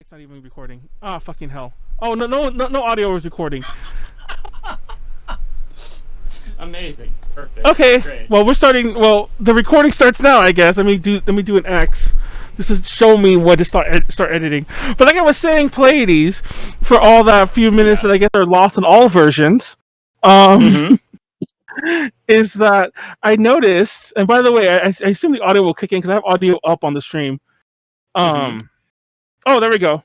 It's not even recording. Ah, fucking hell. Oh, no audio was recording. Amazing. Perfect. Okay, Great. well, we're starting. Well, the recording starts now, I guess. Let me do an X. This is show me when to start editing. But like I was saying, Pleiades, for all that few minutes that I guess are lost in all versions, is that I noticed. And by the way, I assume the audio will kick in because I have audio up on the stream. Oh, there we go.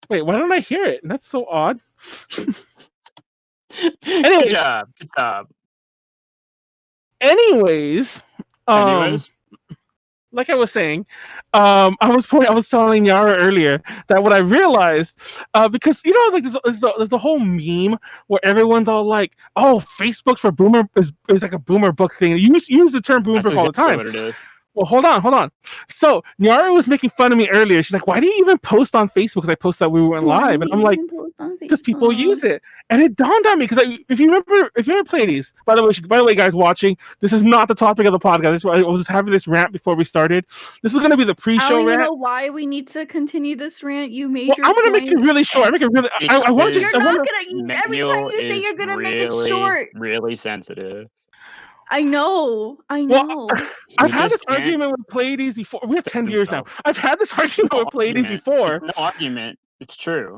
Wait, why don't I hear it? That's so odd. Good job. Good job. Anyways, like I was saying, I was telling Nyaru earlier that what I realized, because you know, like there's the whole meme where everyone's all like, "Oh, Facebook's for boomer is like a boomer book thing." You use the term boomer book all the time. What it is. Well, hold on. So Nyaru was making fun of me earlier. She's like, "Why do you even post on Facebook?" Because I posted that we went live, and I'm like, "Because people use it." And it dawned on me because if you remember Pleiades, by the way, guys watching, this is not the topic of the podcast. I was just having this rant before we started. This is going to be the pre-show I don't even rant. know why we need to continue this rant. You made your I'm going to make point. it really short. I want to just. You're not gonna. Every time you say you're gonna make it short. Really sensitive. I know. Well, I've had this argument with Pleiades before. We have 10 years now. I've had this argument with Pleiades before. No argument. It's true.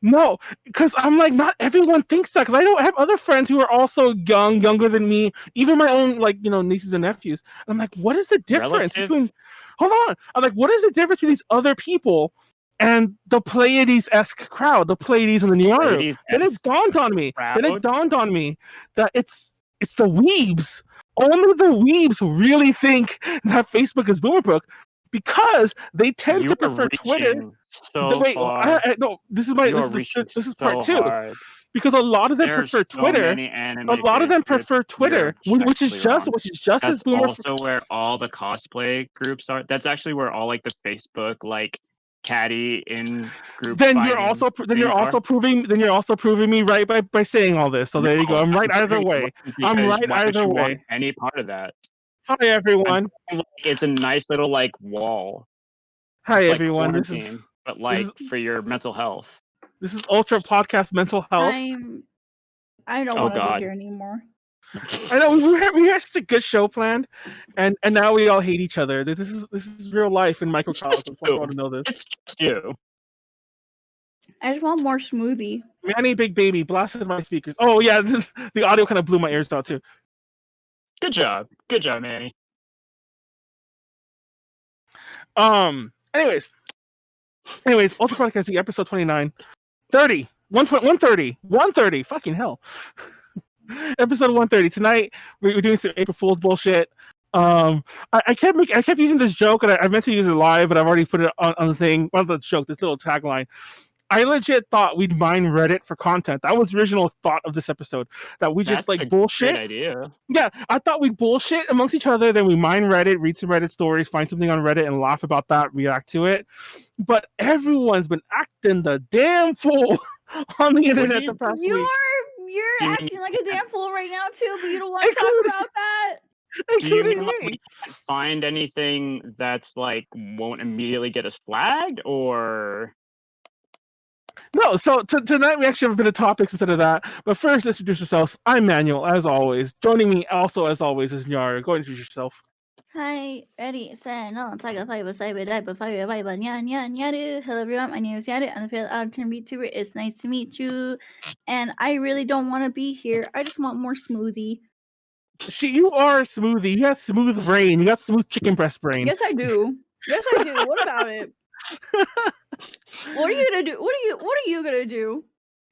No, because I'm like, not everyone thinks that. Because I have other friends who are also younger than me, even my own, like, you know, nieces and nephews. And I'm like, what is the difference between? Hold on. I'm like, what is the difference between these other people and the Pleiades-esque crowd, the Pleiades and the Nyaru? Then it dawned on me that it's the weebs. Only the weebs really think that Facebook is boomer book because they tend to prefer Twitter. No, this is part two. Hard. Because a lot of them prefer Twitter. A lot of them prefer Twitter, which is just as boomer. That's also where all the cosplay groups are. That's actually where all like the Facebook like caddy in group. Then you're also proving me right by saying all this. So there you go. I'm right either way. Any part of that. Hi everyone. It's a nice little like wall. Hi everyone. This is for your mental health. This is Ultra Podcast Mental Health. I don't want to be here anymore. I know we had such a good show planned, and now we all hate each other. This is real life in microcosm. I want to know this. It's just you. I just want more smoothie. Manny Big Baby blasted my speakers. Oh yeah, the audio kind of blew my ears out too. Good job, Manny. Anyways, Ultra Podcast, episode 29, 30, 130, fucking hell. Episode 130. Tonight we're doing some April Fool's bullshit. I kept using this joke, and I meant to use it live, but I've already put it on the thing. Well, the joke, this little tagline. I legit thought we'd mine Reddit for content. That was the original thought of this episode. That we just like bullshit. Great idea. Yeah, I thought we'd bullshit amongst each other, then we mine Reddit, read some Reddit stories, find something on Reddit, and laugh about that, react to it. But everyone's been acting the damn fool on the internet the past week. You're acting like a damn fool right now too, but you don't want to talk about that. Do you mean like we can't find anything that's like won't immediately get us flagged, or? No, so tonight we actually have a bit of topics instead of that. But first, introduce yourselves. I'm Manuel, as always. Joining me also, as always, is Nyaru. Go introduce yourself. Hi, ready, set, no, take a 5 cyber die, but 5 Nyaru. Hello everyone, my name is Nyaru. I'm a failed alternate VTuber. It's nice to meet you. And I really don't want to be here. I just want more smoothie. You are a smoothie. You got smooth brain. You got smooth chicken breast brain. Yes, I do. What about it? What are you gonna do? What are you gonna do?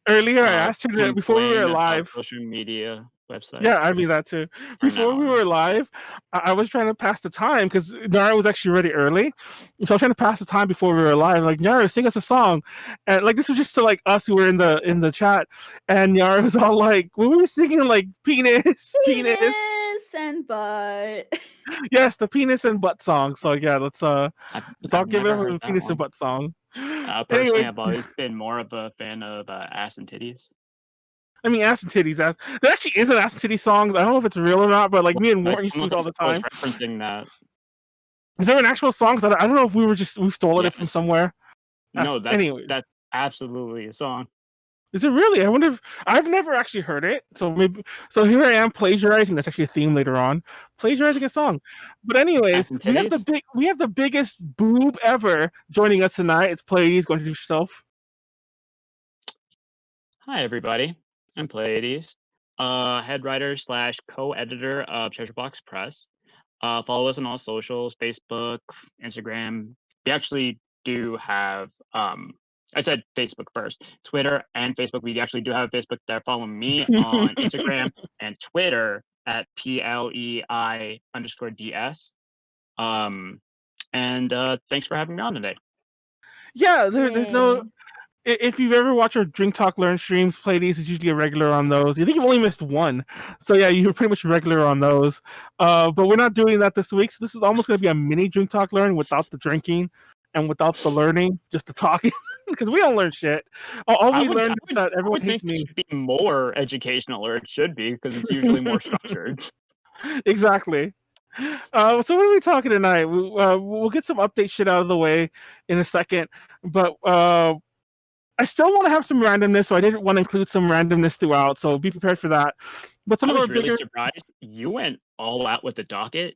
Earlier, I asked her before we were live. Social media website. Yeah, I mean that too. Before we were live, I was trying to pass the time because Nyaru was actually ready early, so I was trying to pass the time before we were live. Like, Nyaru, sing us a song, and like this was just to like us who were in the chat, and Nyaru was all like, we were singing like penis and butt. Yes, the penis and butt song. So yeah, let's all give it a penis and butt song. Personally, I've always been more of a fan of ass and titties. I mean, ass and titties. There actually is an ass and titties song. I don't know if it's real or not, but like me and Warren used to do it all the time. I was referencing that. Is there an actual song? I don't know if we've stolen it from somewhere. No, that's anyway. That's absolutely a song. Is it really? I wonder if I've never actually heard it. So here I am plagiarizing. That's actually a theme later on. Plagiarizing a song. But anyways, we have the biggest boob ever joining us tonight. It's Pleiades. Go introduce yourself. Hi everybody. I'm Pleiades. Head writer / co-editor of Treasure Box Press. Follow us on all socials, Facebook, Instagram. We actually do have I said Facebook first. Twitter and Facebook. We actually do have a Facebook there. Follow me on Instagram and Twitter at PLEI_DS. And thanks for having me on today. Yeah, there's no. If you've ever watched our Drink Talk Learn streams, Pleiades is usually a regular on those. I think you've only missed one, so yeah, you're pretty much regular on those. But we're not doing that this week, so this is almost going to be a mini Drink Talk Learn without the drinking and without the learning, just the talking, because we don't learn shit. All we learn is that everyone hates me. It should be more educational, or it should be, because it's usually more structured. Exactly. So what are we talking tonight? We'll get some update shit out of the way in a second, but I still want to have some randomness, so I didn't want to include some randomness throughout. So be prepared for that. But some I was really surprised you went all out with the docket.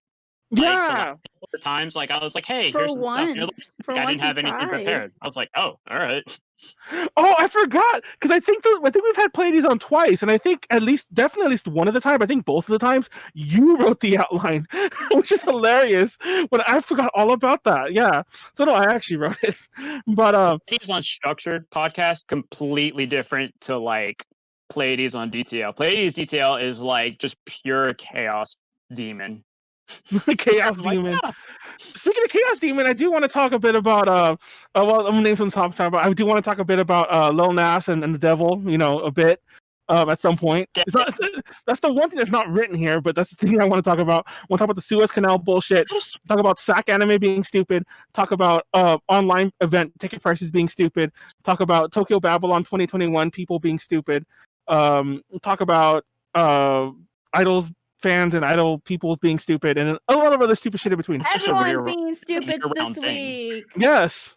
Yeah. Like, the times, like I was like, "Hey, here's some stuff." I didn't have anything prepared. I was like, "Oh, all right." Oh, I forgot, because I think we've had Pleiades on twice, and I think at least one of the time, I think both of the times, you wrote the outline, which is hilarious. But I forgot all about that. Yeah, so no, I actually wrote it. But Pleiades on structured podcast completely different to like Pleiades on DTL. Pleiades DTL is like just pure chaos demon. Chaos demon. Yeah. Speaking of Chaos Demon, I do want to talk a bit about well, I'm gonna name some top time, but I do want to talk a bit about Lil Nas and the Devil, a bit at some point. It's not, that's the one thing that's not written here, but that's the thing I want to talk about. I want to talk about the Suez Canal bullshit, talk about SacAnime being stupid, talk about online event ticket prices being stupid, talk about Tokyo Babylon 2021 people being stupid, talk about idols fans and idol people being stupid, and a lot of other stupid shit in between. Everyone being stupid this week. Yes.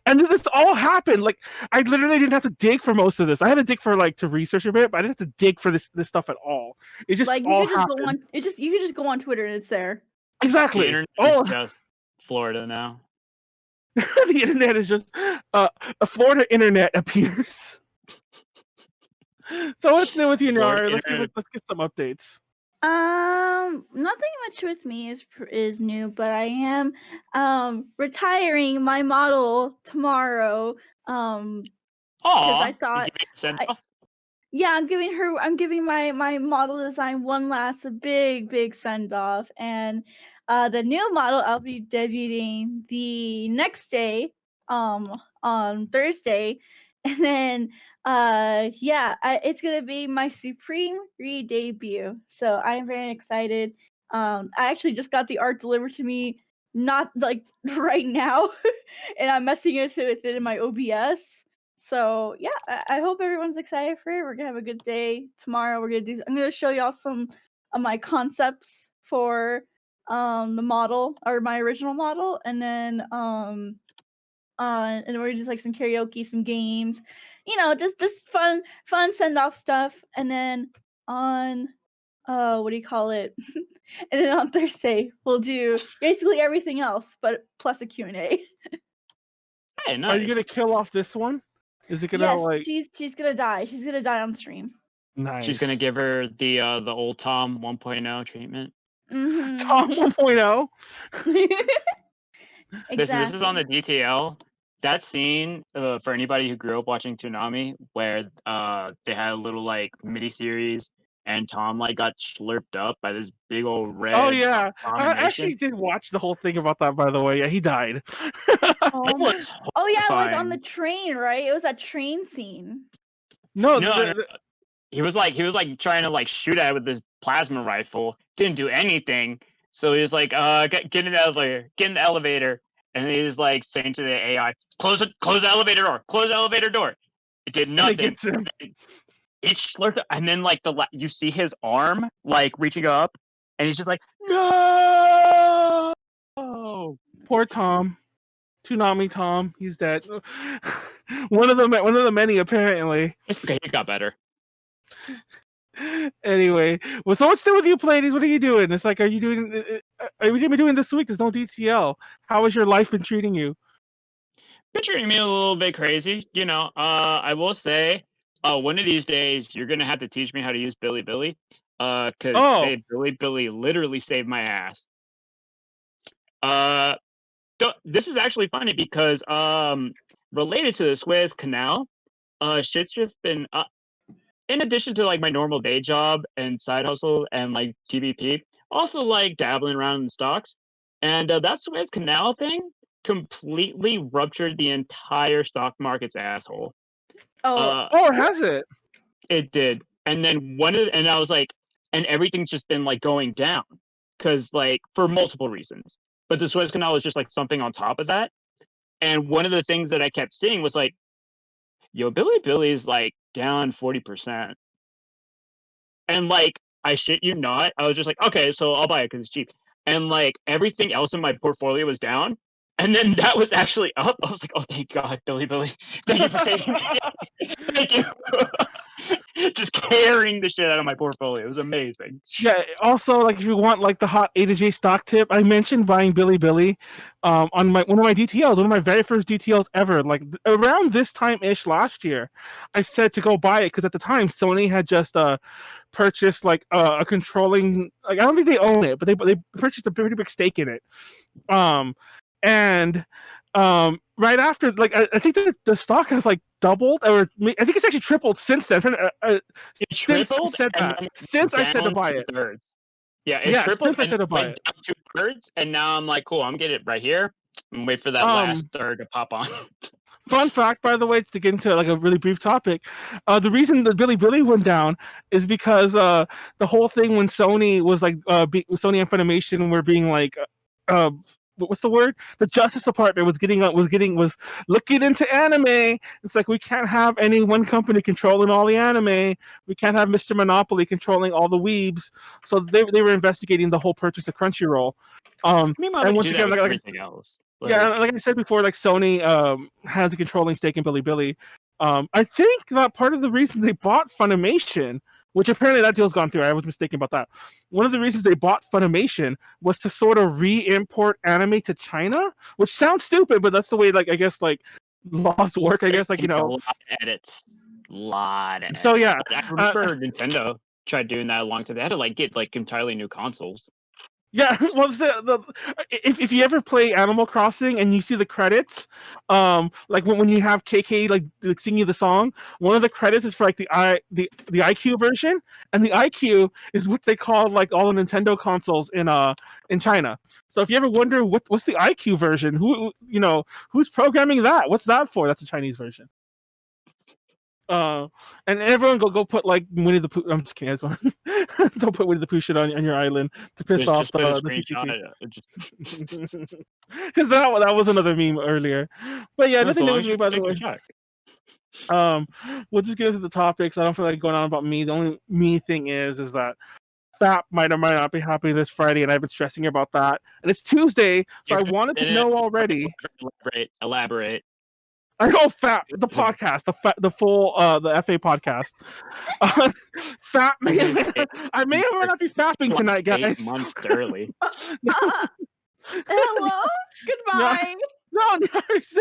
And this all happened. Like, I literally didn't have to dig for most of this. I had to dig for to research a bit, but I didn't have to dig for this stuff at all. It just all happened. You could just go on Twitter and it's there. Exactly. The internet is just Florida now. The internet is just a Florida internet appears. So what's new with you, Nyaru? Let's get some updates. Nothing much with me is new, but I am retiring my model tomorrow. Because I thought I'm giving my model design one last big send off, and the new model I'll be debuting the next day, on Thursday, and then it's gonna be my Supreme re-debut. So I am very excited. I actually just got the art delivered to me, not like right now, and I'm messing with it in my OBS. So yeah, I hope everyone's excited for it. We're gonna have a good day tomorrow. I'm gonna show y'all some of my concepts for the model, or my original model, and then and we're gonna do like some karaoke, some games, just fun send off stuff. And then on what do you call it? And then on Thursday we'll do basically everything else, but plus a Q&A. Hey, nice. Are you gonna kill off this one? Is it gonna she's gonna die. She's gonna die on stream. Nice. She's gonna give her the old Tom 1.0 treatment. Mm-hmm. Tom 1.0. Exactly. This is on the DTL. That scene, for anybody who grew up watching Toonami, where they had a little like mini series, and Tom got slurped up by this big old red. Oh yeah, I actually did watch the whole thing about that. By the way, yeah, he died. Oh yeah, like on the train, right? It was that train scene. No. He was trying to shoot at it with this plasma rifle. Didn't do anything. So he was like, get in the elevator. And he's saying to the AI, close the elevator door. It did nothing. It slurped, and then you see his arm reaching up, and he's just like, no. Poor Tom. Toonami Tom. He's dead. One of the many, apparently. Okay, he got better. Anyway, well, so what's still with you, Pleiades? What are you doing? It's like, are you doing this week? There's no DTL. How has your life been treating you? Been treating me a little bit crazy. I will say, one of these days you're gonna have to teach me how to use Billy. Because today Billy literally saved my ass. This is actually funny because related to the Suez Canal, shit's just been in addition to like my normal day job and side hustle and like TVP, also like dabbling around in stocks, and that Suez Canal thing completely ruptured the entire stock market's asshole. Has it? It did, and then and I was like, and everything's just been like going down because like for multiple reasons. But the Suez Canal was just like something on top of that. And one of the things that I kept seeing was like, yo, Billy's like down 40%. And like, I shit you not, I was just like, okay, so I'll buy it because it's cheap. And like everything else in my portfolio was down. And then that was actually up. I was like, oh, thank God, Billy. Thank you for saving me. Thank you. Just carrying the shit out of my portfolio. It was amazing. Yeah, also, like, if you want like the hot A to J stock tip, I mentioned buying Billy on one of my DTLs, one of my very first DTLs ever. Like around this time-ish last year, I said to go buy it because at the time Sony had just purchased like a controlling, like, I don't think they own it, but they purchased a pretty big stake in it. Right after, like, I think that the stock has like doubled, or I think it's actually tripled since then. It tripled since I said to buy it. Yeah, it tripled since I said to buy it. Down 2/3, and now I'm like, cool, I'm getting it right here and wait for that last third to pop on. Fun fact, by the way, to get into like a really brief topic, the reason that Billy went down is because the whole thing when Sony was like Sony and Funimation were being like what's the word? The Justice Department was looking into anime. It's like, we can't have any one company controlling all the anime. We can't have Mr. Monopoly controlling all the weebs. So they were investigating the whole purchase of Crunchyroll. And once again, like everything else. Yeah, like I said before, like Sony has a controlling stake in Billy. I think that part of the reason they bought Funimation, which apparently that deal's gone through, I was mistaken about that. One of the reasons they bought Funimation was to sort of re-import anime to China, which sounds stupid, but that's the way, like, I guess, like, laws work, I guess, like, you know. A lot of edits. So, yeah. I remember Nintendo tried doing that a long time. They had to, like, get, like, entirely new consoles. Yeah, well, if you ever play Animal Crossing and you see the credits, like when you have KK like singing the song, one of the credits is for like the IQ version, and the IQ is what they call like all the Nintendo consoles in China. So if you ever wonder what's the IQ version, who's programming that? What's that for? That's a Chinese version. And everyone go put like Winnie the Pooh. I'm just kidding. Don't put Winnie the Pooh shit on your island to piss off the CCP. Because that was another meme earlier. But yeah, nothing new with me, by the way. We'll just get into the topics. I don't feel like going on about me. The only me thing is that FAP might or might not be happening this Friday, and I've been stressing about that. And it's Tuesday, so I wanted to know already. Elaborate. I know FAP, the podcast, the full the FA podcast. FAP, I may or may not be fapping tonight, guys. 8 months early. Hello. Goodbye. No,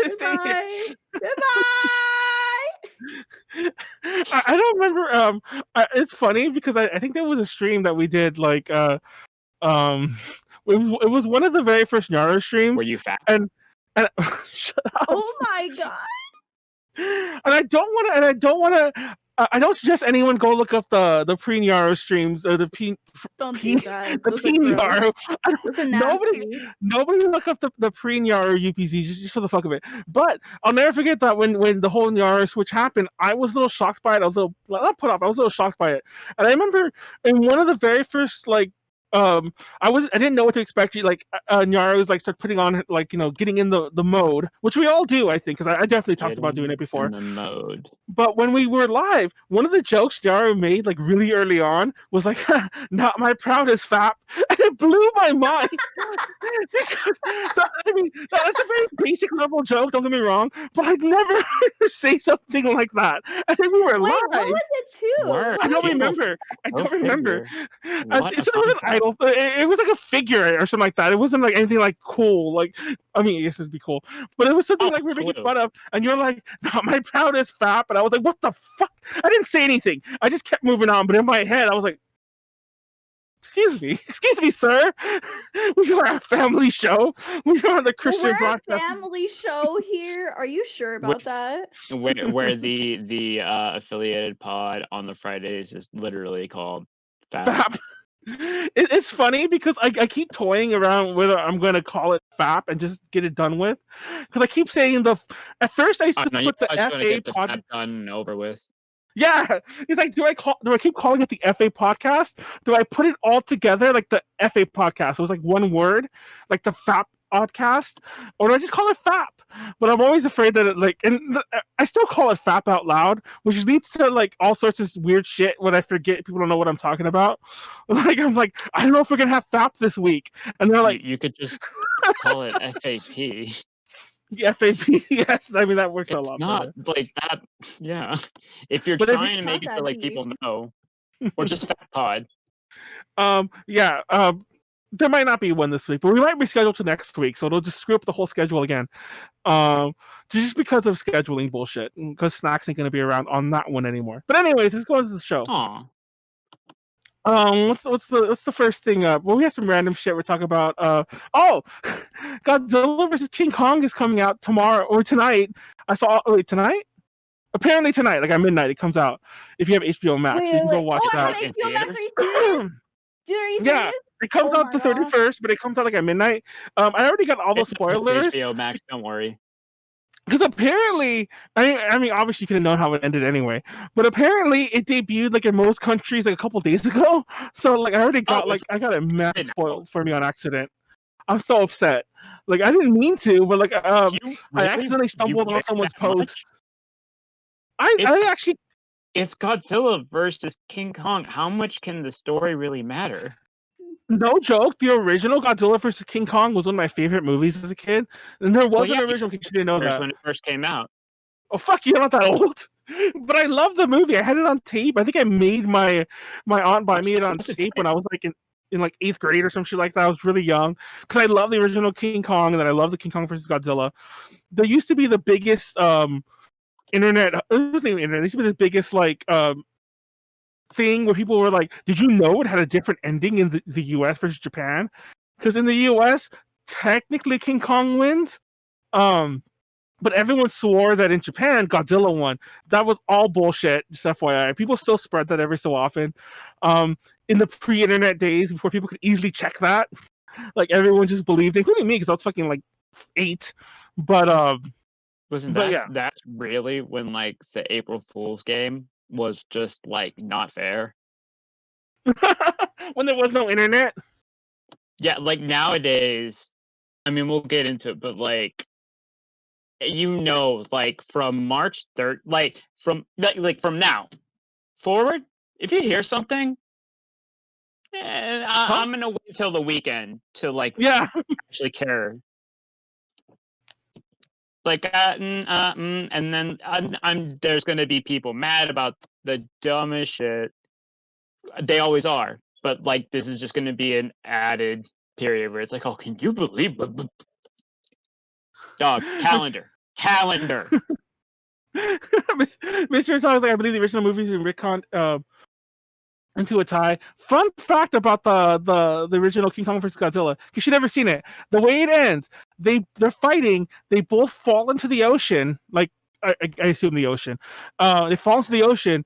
Goodbye. I don't remember. It's funny because I think there was a stream that we did like it was one of the very first Nyaru streams. Were you fat? And shut up. Oh my God. And I don't suggest anyone go look up the pre-Nyaru streams or the Nyaru. Nobody look up the pre-Nyaru UPZ just for the fuck of it. But I'll never forget that when the whole Nyaru switch happened, I was a little shocked by it. I was a little shocked by it. And I remember in one of the very first like I didn't know what to expect. Like Nyaru was like start putting on like getting in the mode, which we all do, I think, because I definitely talked about doing it before. In the mode. But when we were live, one of the jokes Nyaru made like really early on was like, "Not my proudest fap," and it blew my mind. Because that's a very basic level joke. Don't get me wrong, but I'd never heard her say something like that. And then we were live. What was it too? I don't remember. It was an idol. It was like a figure or something like that. It wasn't like anything like cool. Like, I mean, yes, it'd be cool, but it was something like we're making fun of. And you're like, "Not my proudest fap," and I was like, "What the fuck?" I didn't say anything. I just kept moving on. But in my head, I was like, excuse me, sir. We are a family show. We are on the Christian broadcast. We're a family show here. Are you sure about that? Where the affiliated pod on the Fridays is literally called FAP. It's funny because I keep toying around whether I'm going to call it FAP and just get it done with. Because I keep saying at first I used to put the FA pod done and over with. Yeah, it's like, do I keep calling it the FA podcast? Do I put it all together like the FA podcast? So it's like one word, like the FAP podcast, or do I just call it FAP? But I'm always afraid that I still call it FAP out loud, which leads to like all sorts of weird shit when I forget. People don't know what I'm talking about. Like I'm like, I don't know if we're gonna have FAP this week, and they're like, you could just call it FAP. FAP, yes. I mean, that works a lot better. It's not like that, yeah. If you're trying to make it so like people know, or just Fat Pod. There might not be one this week, but we might reschedule to next week, so it'll just screw up the whole schedule again. Just because of scheduling bullshit, because Snacks ain't gonna be around on that one anymore. But anyways, let's go into the show. Aww. What's the first thing up? Well, we have some random shit we're talking about. Godzilla vs. King Kong is coming out tomorrow or tonight. Tonight? Apparently tonight, like at midnight, it comes out. If you have HBO Max, you can go watch that. HBO Max, are you serious? Dude, are you serious? Yeah, it comes out the 31st, but it comes out like at midnight. I already got all the spoilers. HBO Max, don't worry. Because apparently, I mean, obviously you could have known how it ended anyway. But apparently, it debuted like in most countries like a couple days ago. So like, I already got I got it mad spoiled for me on accident. I'm so upset. Like I didn't mean to, but like I accidentally stumbled on someone's post. I actually. It's Godzilla versus King Kong. How much can the story really matter? No joke, the original Godzilla vs. King Kong was one of my favorite movies as a kid. And there was an original, in case you didn't know that. When it first came out. Oh, fuck you, I'm not that old. But I love the movie. I had it on tape. I think I made my aunt buy me it on tape when I was like in like 8th grade or some shit like that. I was really young. Because I love the original King Kong, and then I love the King Kong vs. Godzilla. There used to be the biggest internet, it wasn't even internet, there used to be the biggest like thing where people were like, did you know it had a different ending in the US versus Japan? Because in the US, technically King Kong wins, but everyone swore that in Japan Godzilla won. That was all bullshit, just FYI. People still spread that every so often. In the pre-internet days, before people could easily check that, like everyone just believed, including me, because I was fucking like 8. But that's really when like the April Fool's game was just like not fair. When there was no internet. Yeah, like nowadays, I mean, we'll get into it, but like, like from March 3rd, like from now forward, if you hear something, I'm gonna wait till the weekend to like actually care. Like and then there's gonna be people mad about the dumbest shit. They always are, but like this is just gonna be an added period where it's like, oh, can you believe? Dog calendar. Mr. Song's like, I believe the original movies in Recon into a tie. Fun fact about the original King Kong vs. Godzilla, because you've never seen it. The way it ends, they're fighting. They both fall into the ocean. Like I assume the ocean. They fall into the ocean.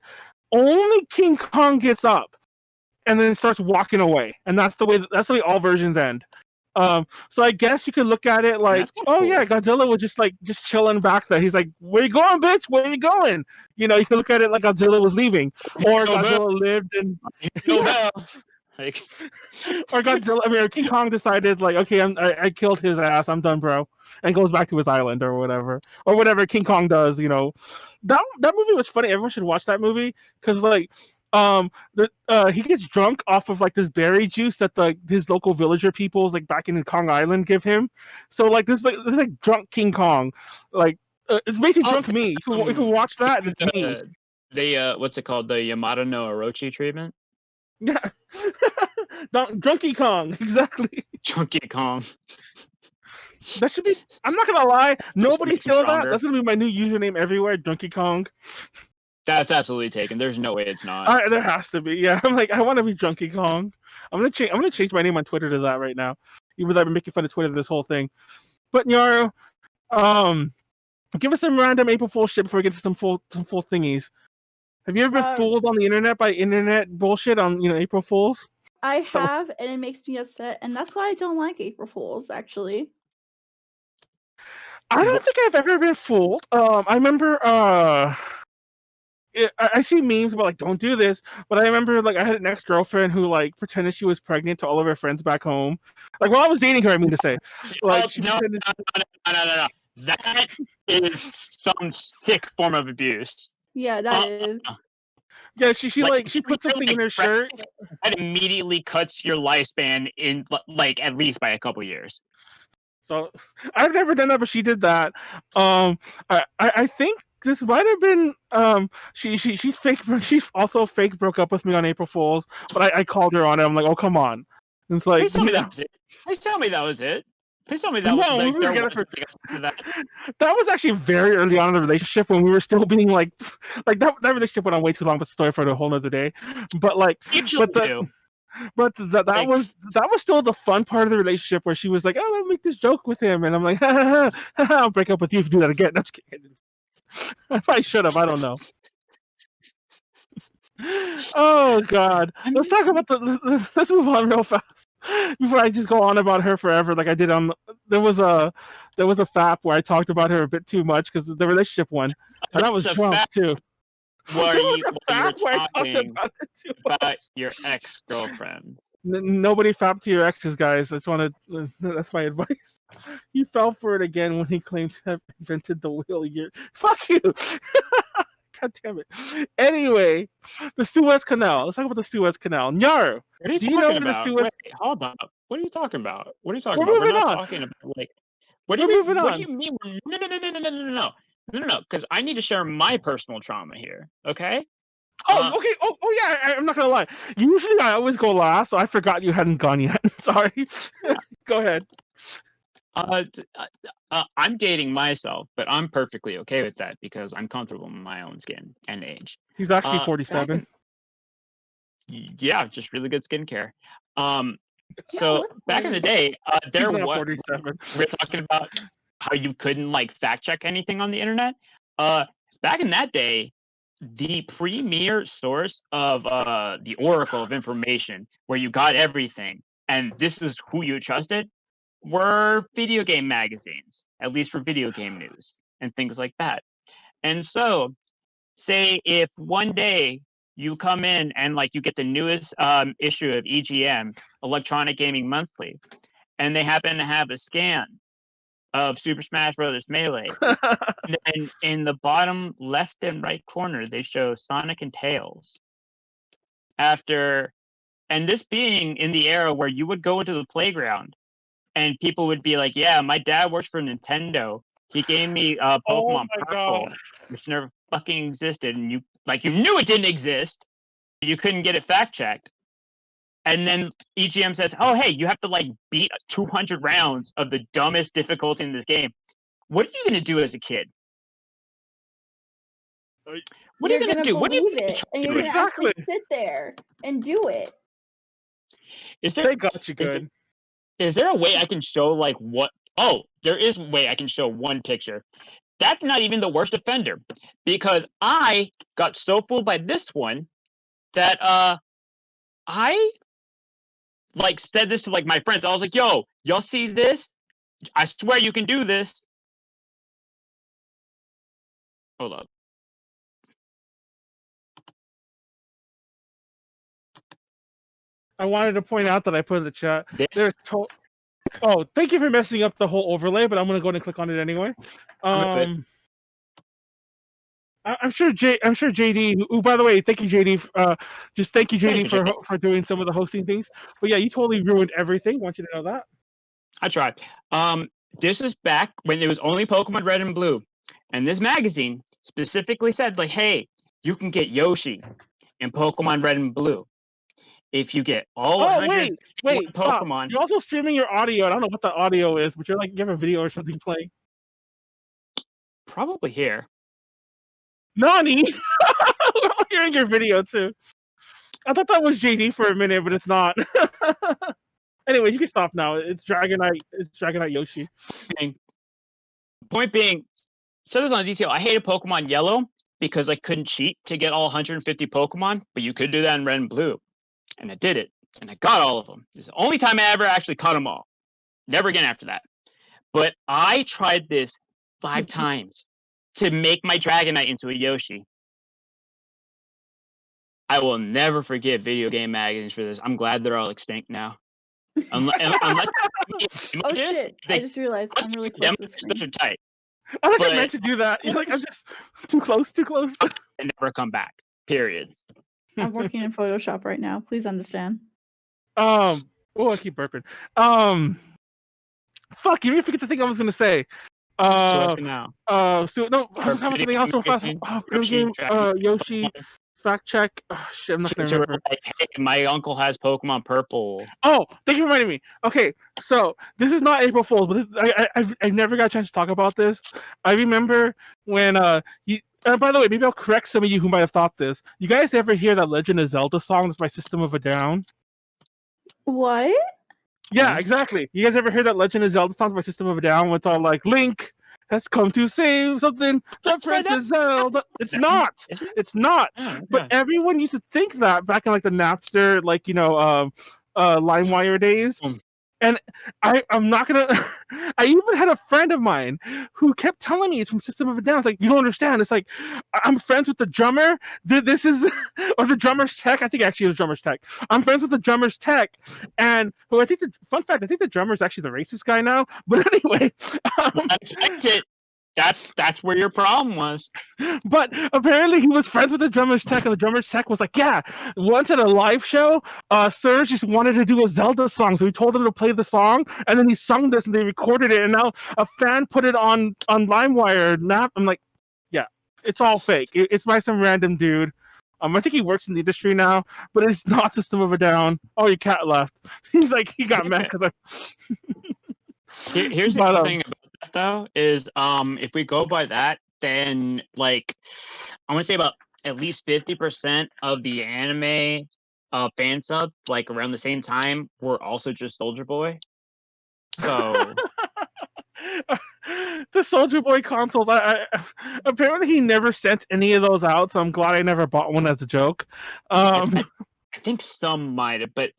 Only King Kong gets up, and then starts walking away. And that's the way all versions end. So I guess you could look at it like, cool. Yeah, Godzilla was just chilling back there. He's like, where you going, bitch? Where you going? You know, you can look at it like Godzilla was leaving, or Godzilla lived and Like, or Godzilla. I mean, or King Kong decided like, okay, I killed his ass. I'm done, bro, and goes back to his island or whatever King Kong does. That movie was funny. Everyone should watch that movie because like. He gets drunk off of like this berry juice that his local villager peoples like back in Kong Island give him. So like this is like drunk King Kong, like it's basically drunk me. You can watch that and it's me. They what's it called? The Yamato no Orochi treatment. Yeah, Drunky Kong, exactly. Drunky Kong. That should be. I'm not gonna lie. Nobody steal that. That's gonna be my new username everywhere. Drunky Kong. That's absolutely taken. There's no way it's not. There has to be. Yeah, I'm like, I want to be Drunky Kong. I'm gonna change my name on Twitter to that right now. Even though I've been making fun of Twitter this whole thing. But Nyaru, give us some random April Fool's shit before we get to some full thingies. Have you ever been fooled on the internet by internet bullshit on April Fools? I have, and it makes me upset, and that's why I don't like April Fools. Actually, I don't think I've ever been fooled. I remember I see memes about like don't do this, but I remember like I had an ex-girlfriend who like pretended she was pregnant to all of her friends back home. Like while I was dating her, I mean to say. Like no. That is some sick form of abuse. Yeah, that is. Yeah, she put something in her shirt. That immediately cuts your lifespan in like at least by a couple years. So I've never done that, but she did that. I think this might have been she's fake. She's also fake broke up with me on April Fools, but I called her on it. I'm like, oh come on. And it's like, please tell me that was it. Please tell me that was it. Please tell me that was like, we were together that was actually very early on in the relationship when we were still being like that relationship went on way too long, but story for a whole nother day. But like, that was still the fun part of the relationship where she was like, oh, I'll make this joke with him, and I'm like, I'll break up with you if you do that again. I'm just kidding. I probably should have. I don't know. Oh God, let's talk about let's move on real fast before I just go on about her forever like I did on. There was a FAP where I talked about her a bit too much because the relationship one, and I was drunk too. Where you were talking about your ex-girlfriend. Nobody fap to your exes, guys. That's my advice. He fell for it again when he claimed to have invented the wheel. Fuck you. God damn it. Anyway, the Suez Canal. Let's talk about the Suez Canal. Nyaru, what are you talking about? The Suez... Wait, hold up. What are you talking about? What are you talking about? We're not talking about like. What do you mean? No. Because I need to share my personal trauma here. Okay. Oh, okay. Oh, yeah. I'm not gonna lie. Usually, I always go last, so I forgot you hadn't gone yet. Sorry. Go ahead. I'm dating myself, but I'm perfectly okay with that because I'm comfortable in my own skin and age. He's actually 47. Yeah, just really good skincare. So back in the day, there was 47. We're talking about how you couldn't like fact check anything on the internet. Back in that day, the premier source of the oracle of information where you got everything and this is who you trusted were video game magazines, at least for video game news and things like that. And so say if one day you come in and like you get the newest issue of EGM, Electronic Gaming Monthly, and they happen to have a scan of Super Smash Bros. Melee. And then in the bottom left and right corner, they show Sonic and Tails. And this being in the era where you would go into the playground and people would be like, yeah, my dad works for Nintendo. He gave me Pokemon Purple, which never fucking existed. And you knew it didn't exist. You couldn't get it fact checked. And then EGM says, oh, hey, you have to like beat 200 rounds of the dumbest difficulty in this game. What are you going to do as a kid? What are you going to do? What do you it? And you're going to actually sit there and do it. They got you good. Is there a way I can show like what? Oh, there is a way I can show one picture. That's not even the worst offender because I got so fooled by this one that I like said this to like my friends. I was like, yo, y'all see this? I swear you can do this. Hold up. I wanted to point out that I put in the chat. This? Oh, thank you for messing up the whole overlay, but I'm gonna go ahead and click on it anyway. I'm sure JD. Who, by the way, thank you, JD. Just thank you, JD, for doing some of the hosting things. But yeah, you totally ruined everything. I want you to know that. I tried. This is back when it was only Pokemon Red and Blue, and this magazine specifically said, like, hey, you can get Yoshi in Pokemon Red and Blue if you get all 100 wait, stop. Pokemon. You're also streaming your audio. I don't know what the audio is, but you're like, you have a video or something playing. Probably here. Nani? We're all hearing your video too. I thought that was JD for a minute, but it's not. Anyway, you can stop now. It's Dragonite. It's Dragonite Yoshi. Point being, said this on DTO. I hated Pokemon Yellow because I couldn't cheat to get all 150 Pokemon, but you could do that in Red and Blue, and I did it, and I got all of them. It's the only time I ever actually caught them all. Never again after that. But I tried this 5 times to make my Dragonite into a Yoshi. I will never forgive video game magazines for this. I'm glad they're all extinct now. Unless oh shit! I just realized I'm really close to the screen. Such a tight. I was meant to do that. You're like, I'm just too close. And never come back. Period. I'm working in Photoshop right now. Please understand. Oh, I keep burping. Fuck, you didn't forget the thing I was gonna say. Suez Canal. I was something else so fast. Game, Yoshi. Fact check. Oh, shit, I'm not gonna remember. Like, hey, my uncle has Pokemon Purple. Oh, thank you for reminding me. Okay, so this is not April Fool's, but I never got a chance to talk about this. I remember when by the way, maybe I'll correct some of you who might have thought this. You guys ever hear that Legend of Zelda song? That's by System of a Down. What? Yeah, exactly. You guys ever hear that Legend of Zelda song by System of a Down? Where it's all like, Link has come to save something. The Princess Zelda. It's not. It's not. But everyone used to think that back in like the Napster, like, LimeWire days. And I'm not gonna. I even had a friend of mine who kept telling me it's from System of a Down. It's like, you don't understand. It's like, I'm friends with the drummer. This is, or the drummer's tech. I think actually it was drummer's tech. I'm friends with the drummer's tech, and I think fun fact, I think the drummer's actually the racist guy now. But anyway, I expect it. That's where your problem was. But apparently he was friends with the drummer's tech, and the drummer's tech was like, yeah, once at a live show, Serge just wanted to do a Zelda song, so he told him to play the song, and then he sung this, and they recorded it, and now a fan put it on LimeWire. I'm like, yeah, it's all fake. It's by some random dude. I think he works in the industry now, but it's not System of a Down. Oh, your cat left. He's like, he got mad because Here's the thing about that, though, is if we go by that, then like I want to say about at least 50% of the anime fan subs, like around the same time, were also just Soldier Boy. So the Soldier Boy consoles, I apparently he never sent any of those out, so I'm glad I never bought one as a joke. I think some might have, but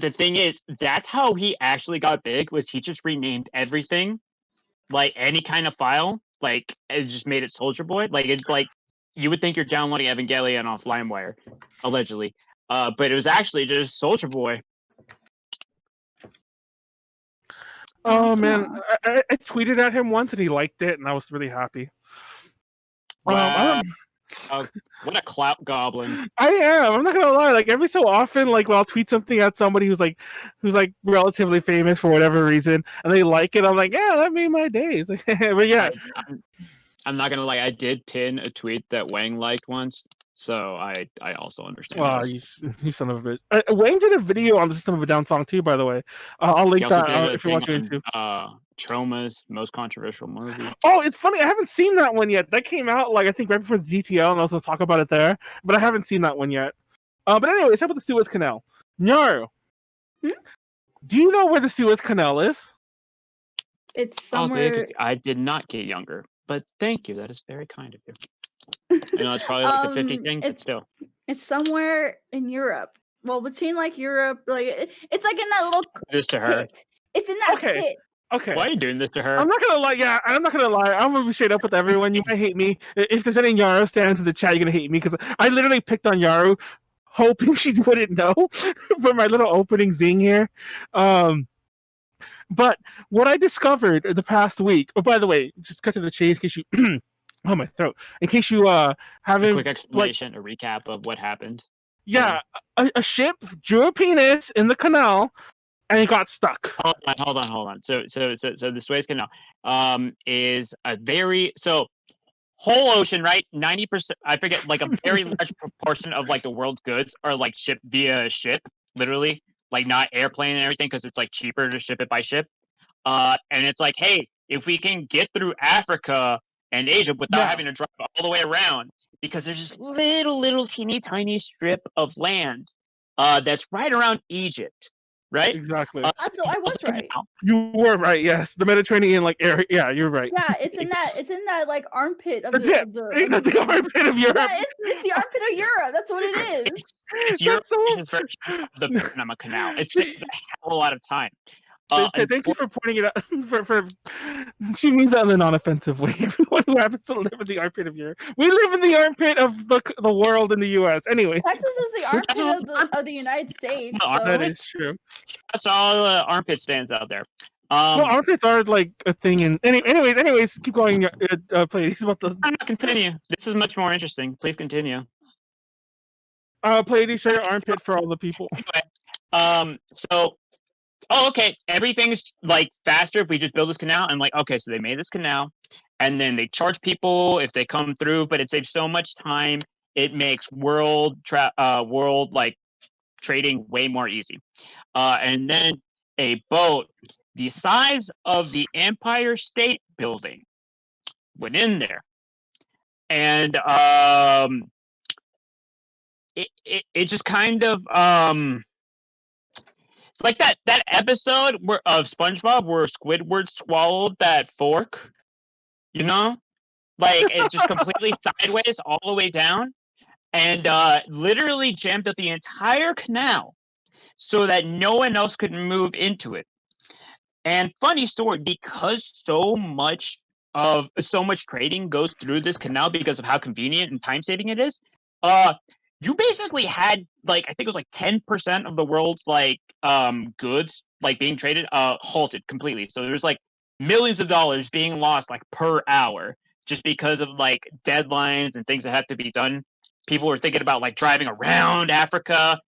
the thing is, that's how he actually got big. Was he just renamed everything, like any kind of file, like it just made it Soldier Boy. Like it's like you would think you're downloading Evangelion off LimeWire, allegedly, but it was actually just Soldier Boy. Oh man, I tweeted at him once and he liked it, and I was really happy. Wow. What a clout goblin! I am. I'm not gonna lie. Like every so often, like when I'll tweet something at somebody who's like relatively famous for whatever reason, and they like it, I'm like, yeah, that made my days. But yeah, I'm not gonna lie. I did pin a tweet that Wang liked once, so I also understand. Wow, you son of a bitch. Wang did a video on the System of a Down song too, by the way. I'll link that if you're watching YouTube. Troma's most controversial movie. Oh, it's funny. I haven't seen that one yet. That came out like I think right before the DTL, and I was gonna talk about it there, but I haven't seen that one yet. But anyway, let's talk about the Suez Canal. Nyaru, do you know where the Suez Canal is? It's somewhere. I did not get younger, but thank you. That is very kind of you. I know it's probably like the 50 thing, but still. It's somewhere in Europe. Well, between like Europe, like it's like in that little. This to her. Pit. It's in that pit. Okay. Why are you doing this to her? I'm not gonna lie. Yeah, I'm not gonna lie. I'm gonna be straight up with everyone. You might hate me. If there's any Nyaru stands in the chat, you're gonna hate me because I literally picked on Nyaru hoping she wouldn't know for my little opening zing here. But what I discovered the past week. Oh, by the way, just cut to the chase in case you. Oh, my throat. In case you haven't. A quick explanation, a recap of what happened. Yeah, a ship drew a penis in the canal, and it got stuck. Hold on. So the Suez Canal is a very whole ocean, right? 90%, I forget, like a very large proportion of like the world's goods are like shipped via ship, literally, like not airplane and everything, because it's like cheaper to ship it by ship. And it's like, hey, if we can get through Africa and Asia without having to drive all the way around, because there's this little teeny tiny strip of land that's right around Egypt. Right? Exactly. So I was right. You were right. Yes, the Mediterranean like area. Yeah, you're right. Yeah, it's in that like armpit of the armpit of Europe. Yeah, it's the armpit of Europe. That's what it is. It's Europe's version of the Panama Canal. It takes a hell of a lot of time. Thank you for pointing it out. For she means that in a non-offensive way. Everyone who happens to live in the armpit of Europe, we live in the armpit of the world in the U.S. Anyway, Texas is the armpit of the United States. So. That is true. That's all armpit stands out there. Well, armpits are like a thing. And anyways, keep going. Pleiades, about the. Continue. This is much more interesting. Please continue. Pleiades, show your armpit for all the people. Anyway, okay, everything's like faster if we just build this canal. And like, okay, so they made this canal, and then they charge people if they come through, but it saves so much time. It makes world like trading way more easy. And then a boat the size of the Empire State Building went in there, and it just kind of it's like that episode of SpongeBob where Squidward swallowed that fork, you know, like it just completely sideways all the way down, and literally jammed up the entire canal so that no one else could move into it. And funny story, because so much trading goes through this canal because of how convenient and time saving it is, you basically had like I think it was like 10% of the world's like goods like being traded halted completely. So there's like millions of dollars being lost like per hour just because of like deadlines and things that have to be done. People were thinking about like driving around Africa,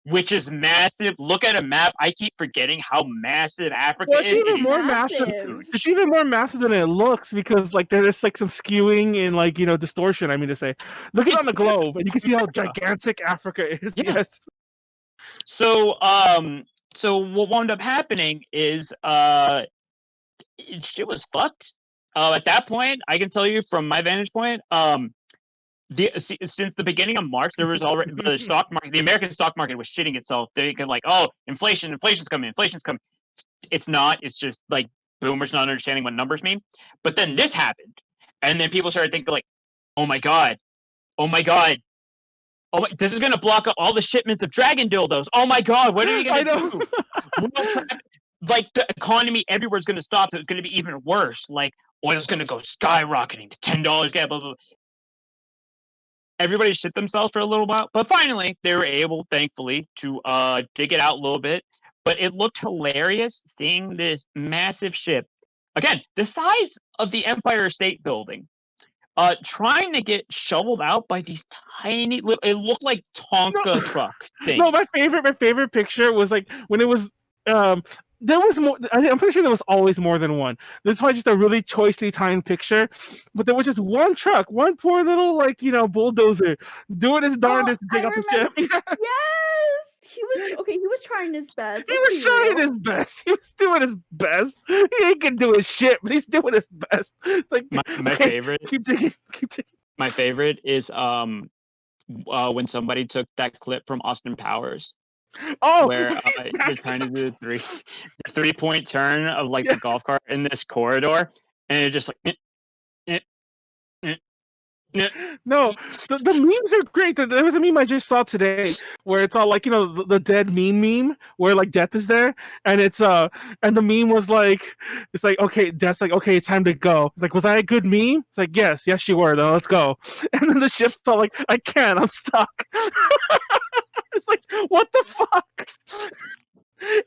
which is massive. Look at a map. I keep forgetting how massive Africa is. Even more massive. It's even more massive than it looks because like there's like some skewing and like distortion. I mean to say, look at on the globe and you can see how gigantic Africa is. Yeah. Yes. So what wound up happening is shit was fucked. At that point, I can tell you from my vantage point, since the beginning of March, there was already the stock market. The American stock market was shitting itself. They could like, oh, inflation's coming. It's not. It's just like boomers not understanding what numbers mean. But then this happened, and then people started thinking like, oh my god, this is gonna block up all the shipments of dragon dildos. Oh my god, what are you gonna do? Like the economy everywhere is gonna stop. So it's gonna be even worse. Like oil's gonna go skyrocketing to $10. Blah, blah, blah. Everybody shit themselves for a little while, but finally they were able, thankfully, to dig it out a little bit. But it looked hilarious seeing this massive ship, again, the size of the Empire State Building, trying to get shoveled out by these tiny little. It looked like Tonka truck thing. No, my favorite picture was like when it was. There was more. I'm pretty sure there was always more than one. This is probably just a really choicely timed picture, but there was just one truck, one poor little bulldozer doing his darndest to dig up the ship. Yes, he was trying his best. He was trying his best. He was doing his best. He ain't gonna do his shit, but he's doing his best. It's like my favorite. Keep digging. My favorite is when somebody took that clip from Austin Powers. Oh, where you're trying to do the 3-point turn of like the golf cart in this corridor, and you're just like, No, the memes are great. There was a meme I just saw today where it's all like, the dead meme where like death is there, and it's and the meme was like, it's like, okay, death's like, okay, it's time to go. It's like, was I a good meme? It's like, yes you were. Then let's go. And then the ship's all like, I can't, I'm stuck. It's like, what the fuck?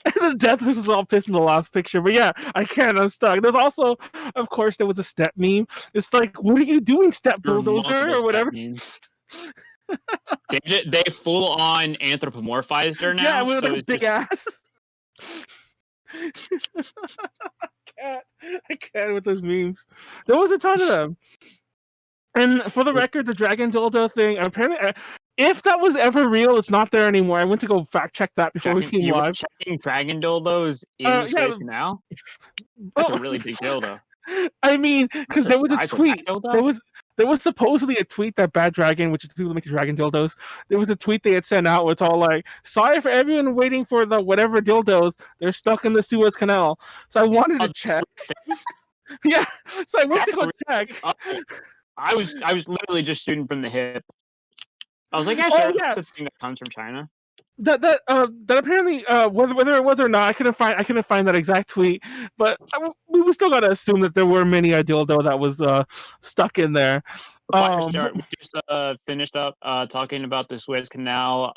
And then death was all pissed in the last picture. But yeah, I can't, I'm stuck. There's also, of course, there was a step meme. It's like, what are you doing, step bulldozer, or whatever? They full on anthropomorphized her now. Yeah, with a big ass. I can't with those memes. There was a ton of them. And for the record, the dragon dildo thing, apparently, if that was ever real, it's not there anymore. I went to go fact check that before we came live. Checking dragon dildos in Suez Canal? That's a really big dildo. I mean, because there was a tweet. There was supposedly a tweet that Bad Dragon, which is the people that make the dragon dildos, there was a tweet they had sent out where it's all like, sorry for everyone waiting for the whatever dildos, they're stuck in the Suez Canal. So I wanted to check. Yeah, so I went to go check. I was literally just shooting from the hip. I was like, yeah, sure, that's a thing that comes from China. That apparently, whether it was or not, I couldn't find that exact tweet. But we still gotta assume that there were many a dildo that was stuck in there. We just finished up talking about the Suez Canal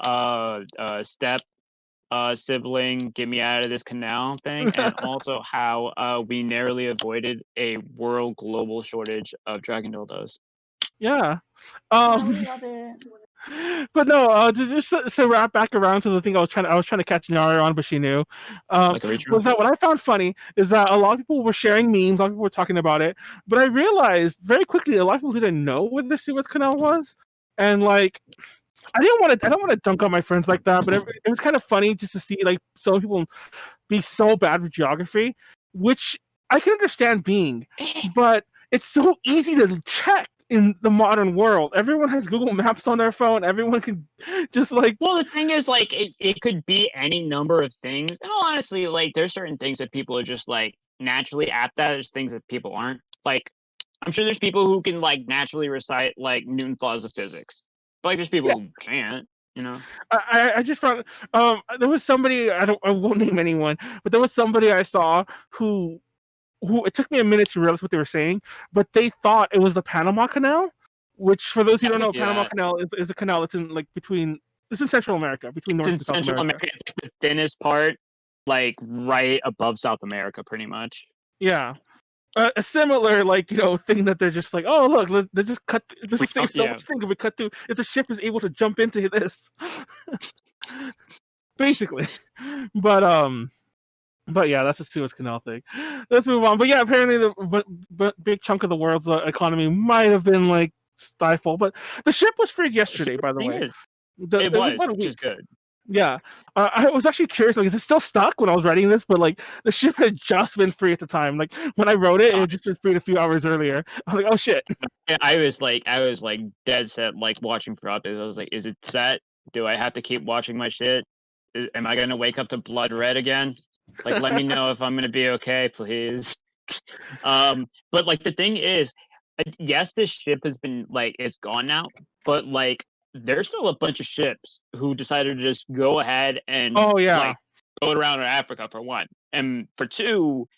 step sibling get me out of this canal thing, and also how we narrowly avoided a world global shortage of dragon dildos. Yeah. I love it. But no, just to wrap back around to the thing I was trying to catch Nyaru on, but she knew. Was that what I found funny is that a lot of people were sharing memes, a lot of people were talking about it, but I realized very quickly a lot of people didn't know what the Suez Canal was, and like, I don't want to dunk on my friends like that, but it was kind of funny just to see like some people be so bad with geography, which I can understand being, but it's so easy to check. In the modern world, everyone has Google Maps on their phone. Everyone can just like. Well, the thing is, like, it could be any number of things. And honestly, like, there's certain things that people are just like naturally apt at. There's things that people aren't. Like, I'm sure there's people who can like naturally recite like Newton's laws of physics. But like, there's people who can't. You know. I just found there was somebody I won't name anyone, but there was somebody I saw who it took me a minute to realize what they were saying, but they thought it was the Panama Canal, which for those who don't know, Panama Canal is a canal that's in like it's in Central America, between North and South America. It's like the thinnest part, like right above South America, pretty much. Yeah. A similar thing that they're just like, oh look, they just cut. This is so much thing if we cut through. If the ship is able to jump into this, basically, But yeah, that's a Suez Canal thing. Let's move on. But yeah, apparently the big chunk of the world's economy might have been like stifled. But the ship was freed yesterday, by the way. It was, which is good. Yeah, I was actually curious. Like, is it still stuck when I was writing this? But like, the ship had just been free at the time. Like when I wrote it, it had just been freed a few hours earlier. I was like, oh shit. I was like dead set, like watching for updates. I was like, is it set? Do I have to keep watching my shit? Am I gonna wake up to blood red again? Like, let me know if I'm gonna be okay, please. But like the thing is, yes, this ship has been like it's gone now, but like there's still a bunch of ships who decided to just go ahead and like go around in Africa for one, and for two,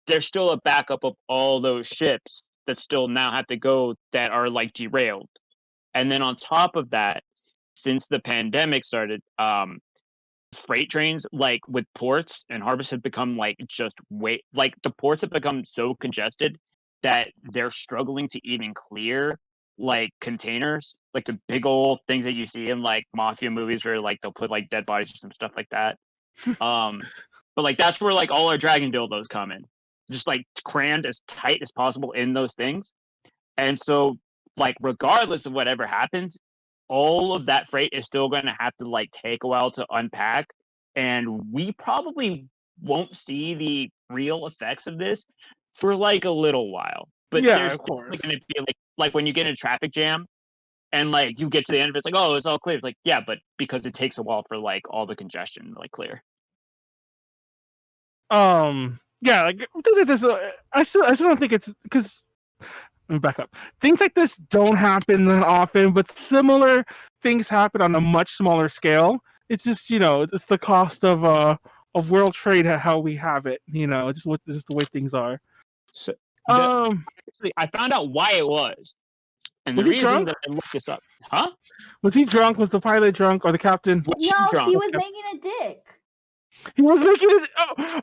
there's still a backup of all those ships that still now have to go that are like derailed, and then on top of that, since the pandemic started, freight trains like with ports and harbors have become like just like the ports have become so congested that they're struggling to even clear like containers, like the big old things that you see in like mafia movies where like they'll put like dead bodies or some stuff like that. But like that's where like all our dragon dildos come in, just like crammed as tight as possible in those things. And so like regardless of whatever happens, all of that freight is still going to have to like take a while to unpack, and we probably won't see the real effects of this for like a little while. But there's going to be like when you get in a traffic jam and like you get to the end of it, it's like, oh, it's all clear. It's like, yeah, but because it takes a while for like all the congestion to like clear. Yeah, like this. I still don't think it's because let me back up. Things like this don't happen that often, but similar things happen on a much smaller scale. It's just, it's the cost of world trade, how we have it. Just the way things are. So, Actually, I found out why it was. And was the he reason drunk? that I looked this up. Huh? Was he drunk? Was the pilot drunk or the captain? No, drunk? he was making a dick. He was making it.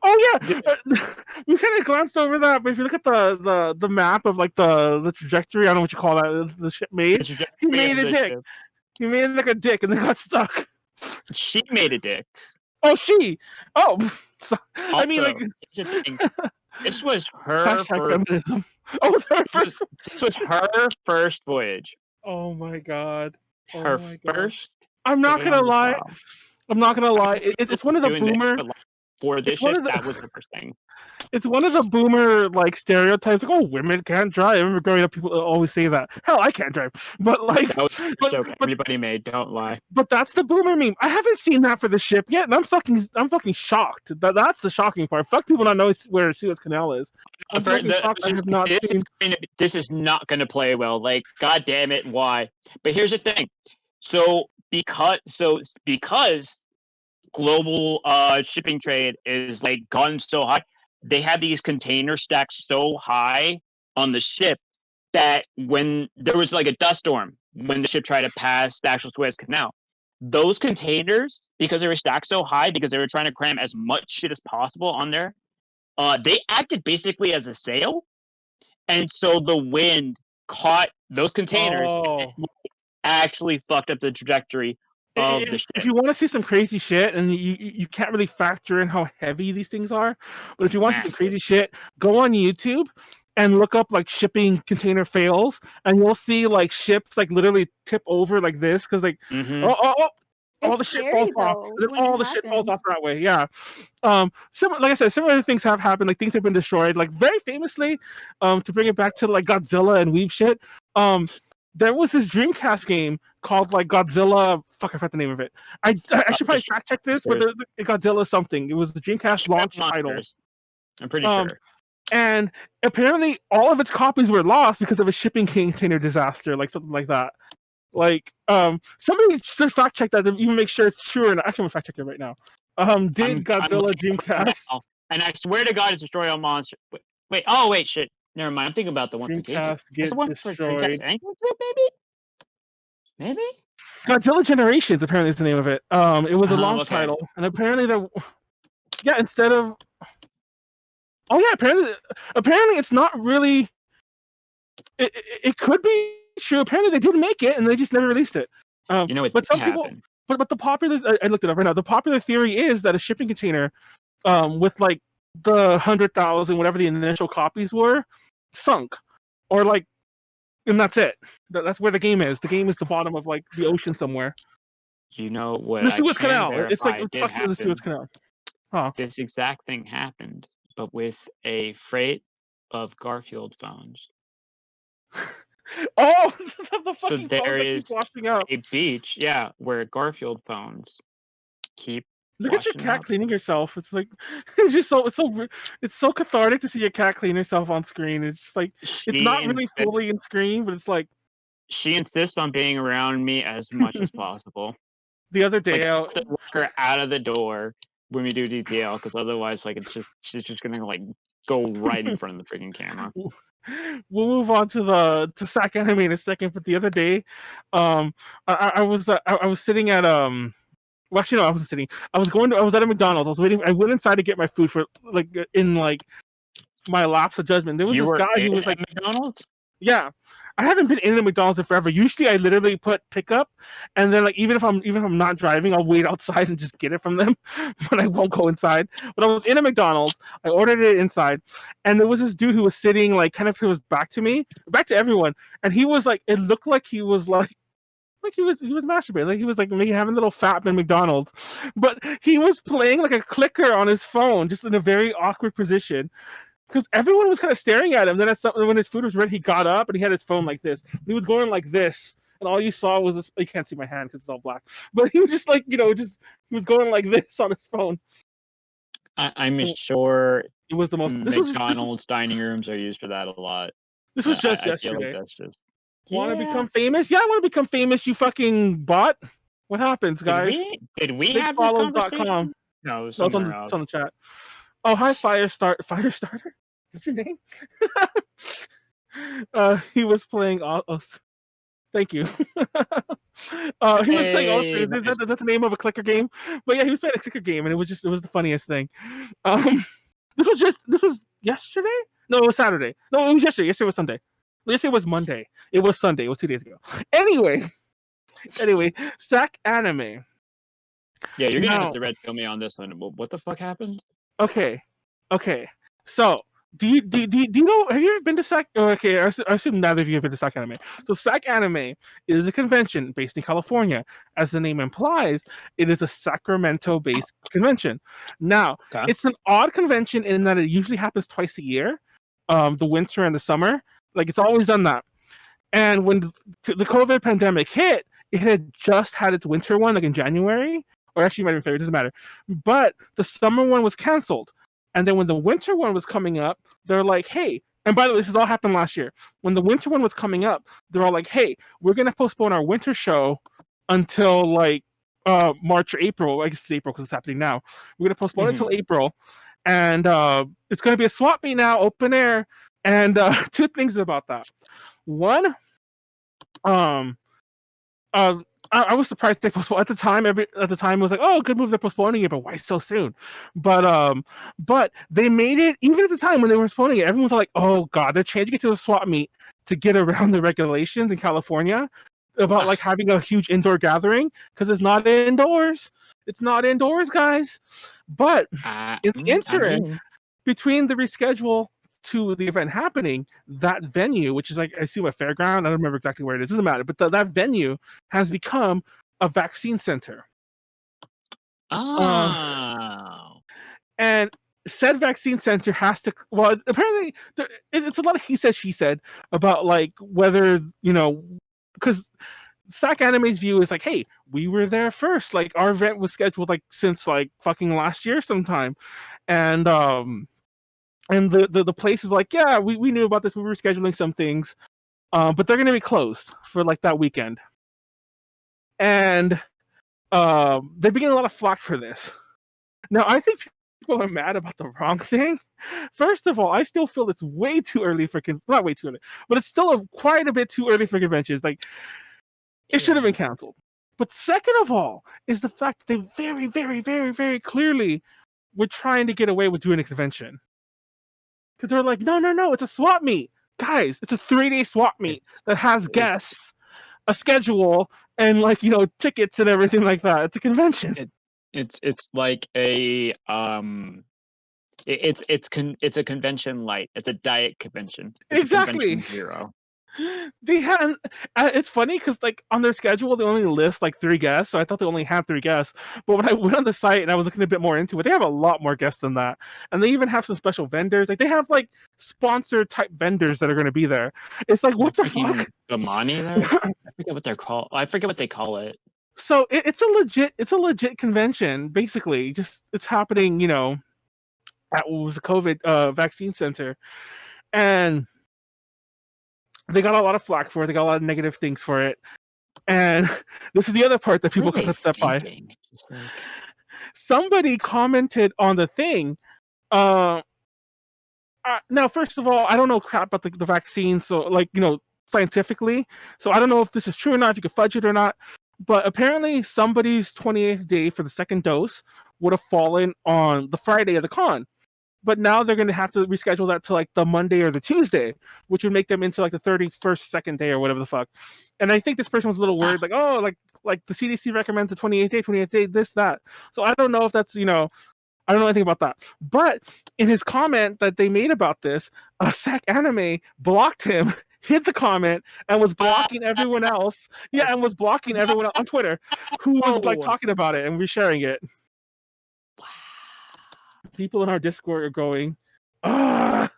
Oh yeah. We kind of glanced over that, but if you look at the map of like the trajectory, I don't know what you call that. The ship made. He made a dick. Ship. He made like a dick, and then got stuck. She made a dick. Oh, she. Oh, so, also, I mean, like. This was her first. Feminism. Oh, it was her first. This was her first voyage. Oh my god. Her first. I'm not gonna lie. I'm not gonna lie. It's one of the boomer. For this ship, that was the first thing. It's one of the boomer like stereotypes. Like, oh, women can't drive. I remember growing up, people always say that. Hell, I can't drive. But like, that was the joke everybody made. Don't lie. But that's the boomer meme. I haven't seen that for the ship yet, and I'm fucking shocked. That's the shocking part. Fuck people not know where Suez Canal is. I'm fucking shocked. I have not seen. This is not going to play well. Like, god damn it, why? But here's the thing. So because global shipping trade is like gone so high, they had these containers stacked so high on the ship that when there was like a dust storm when the ship tried to pass the actual Suez Canal, those containers, because they were stacked so high, because they were trying to cram as much shit as possible on there, they acted basically as a sail, and so the wind caught those containers and actually fucked up the trajectory of the ship. If you want to see some crazy shit, and you can't really factor in how heavy these things are, but if you want to see some crazy shit, go on YouTube and look up like shipping container fails, and you'll see like ships like literally tip over like this because like all the shit falls off. All the shit falls off that way. Yeah. Like I said, similar things have happened. Like things have been destroyed. Like very famously, to bring it back to like Godzilla and weeb shit. There was this Dreamcast game called like Godzilla. Fuck, I forgot the name of it. I should probably fact check this, but there's Godzilla something. It was the Dreamcast launch title. I'm pretty sure. And apparently, all of its copies were lost because of a shipping container disaster, like something like that. Like, somebody should fact check that to even make sure it's true. And actually, I'm gonna fact check it right now. Did Godzilla Dreamcast? And I swear to God, it's destroy all monsters. Wait, shit. Never mind. I'm thinking about the one for Dreamcast get destroyed. Maybe. Godzilla Generations apparently is the name of it. It was a launch title, and apparently instead of. Oh yeah, apparently it's not really. It could be true. Apparently they did make it, and they just never released it. But some people, but the popular, I looked it up right now. The popular theory is that a shipping container, with like the 100,000, whatever the initial copies were, sunk, or like, and that's it. That's where the game is. The game is the bottom of like the ocean somewhere. You know what? The Suez Canal. It's like fucking the Suez Canal. Huh. This exact thing happened, but with a freight of Garfield phones. Oh, the fucking so there is washing out. A beach, where Garfield phones keep. Look at your cat cleaning herself. It's like it's so cathartic to see your cat clean herself on screen. It's just like it's not really fully in screen, but it's like she insists on being around me as much as possible. The other day, out to work her out of the door when we do DTL, because otherwise, like she's just gonna like go right in front of the freaking camera. We'll move on to SacAnime in a second. But the other day, I was sitting at Well, actually, no, I wasn't sitting. I was at a McDonald's. I was waiting. I went inside to get my food for like in like my lapse of judgment. There was this guy who was like McDonald's. Yeah, I haven't been in a McDonald's in forever. Usually, I literally put pickup, and then like even if I'm not driving, I'll wait outside and just get it from them, but I won't go inside. But I was in a McDonald's. I ordered it inside, and there was this dude who was sitting like kind of to his back to me, back to everyone, and he was like, it looked like he was like he was masturbating, like he was like maybe having a little fap in McDonald's, but he was playing like a clicker on his phone, just in a very awkward position. Because everyone was kind of staring at him. Then when his food was ready, he got up and he had his phone like this. He was going like this, and all you saw was this. You can't see my hand because it's all black. But he was just like, he was going like this on his phone. I'm sure it was the most. McDonald's dining rooms are used for that a lot. This was just I feel like yesterday. that's just. Want to become famous? Yeah, I want to become famous. You fucking bot. What happens, guys? Did we have this conversation? No, No, it's somewhere it's else. on the chat. Oh, hi, Firestarter. What's your name? He was playing. Thank you. He was playing Ultras. Nice. That's the name of a clicker game. But yeah, he was playing a clicker game, and it was the funniest thing. This was yesterday. No, it was Saturday. No, it was yesterday. Yesterday was Sunday. Yesterday was Monday. It was Sunday. It was 2 days ago. Anyway, SacAnime. Yeah, you're gonna have to red pill me on this one. What the fuck happened? Okay. So, do you know? Have you ever been to Sac? Okay, I assume neither of you have been to SacAnime. So, SacAnime is a convention based in California. As the name implies, it is a Sacramento-based convention. Now, it's an odd convention in that it usually happens twice a year, the winter and the summer. Like it's always done that. And when the COVID pandemic hit, it had just had its winter one, like in January, or actually it might have been February. It doesn't matter. But the summer one was canceled. And then when the winter one was coming up, they're like, hey, and by the way, this has all happened last year. When the winter one was coming up, they're all like, hey, we're going to postpone our winter show until like March or April. I guess it's April because it's happening now. We're going to postpone it until April. And it's going to be a swap meet now, open air. And two things about that. One, I was surprised they postponed at the time. At the time, it was like, oh, good move, they're postponing it, but why so soon? But they made it even at the time when they were postponing it. Everyone was like, oh god, they're changing it to a swap meet to get around the regulations in California about like having a huge indoor gathering because it's not indoors. It's not indoors, guys. But in the interim, between the reschedule to the event happening, that venue, which is like I assume a fairground, I don't remember exactly where it is, doesn't matter, but that venue has become a vaccine center. Oh. And said vaccine center has to, well, apparently it's a lot of he said, she said about like whether, because SacAnime's view is like, hey, we were there first. Like our event was scheduled like since like fucking last year sometime. And the place is like, yeah, we knew about this. We were scheduling some things, but they're going to be closed for like that weekend. And they're getting a lot of flack for this. Now, I think people are mad about the wrong thing. First of all, I still feel it's way too early for not way too early, but it's still quite a bit too early for conventions. Like it should have been canceled. But second of all, is the fact that they very, very, very, very clearly were trying to get away with doing a convention. Because they're like, no, it's a swap meet. Guys, it's a 3-day swap meet that has guests, a schedule, and like, tickets and everything like that. It's a convention. It's like a it's a convention light. It's a diet convention. It's exactly. Convention zero. They had. It's funny because like on their schedule they only list like 3 guests, so I thought they only had 3 guests. But when I went on the site and I was looking a bit more into it, they have a lot more guests than that, and they even have some special vendors. Like they have like sponsored type vendors that are going to be there. It's like what the fuck? The money there? I forget what they're called. I forget what they call it. So it's a legit convention. Basically, just it's happening. At what was the COVID vaccine center, and they got a lot of flack for it. They got a lot of negative things for it. And this is the other part that people got upset by. Somebody commented on the thing. Now, first of all, I don't know crap about the vaccine, so like scientifically. So I don't know if this is true or not, if you could fudge it or not. But apparently, somebody's 28th day for the second dose would have fallen on the Friday of the con. But now they're going to have to reschedule that to like the Monday or the Tuesday, which would make them into like the 31st second day or whatever the fuck. And I think this person was a little worried, like, oh, like the CDC recommends the 28th day, this, that. So I don't know if that's, I don't know anything about that. But in his comment that they made about this, SacAnime blocked him, hid the comment, and was blocking everyone else. Yeah, and was blocking everyone on Twitter who was like talking about it and resharing it. People in our Discord are going, oh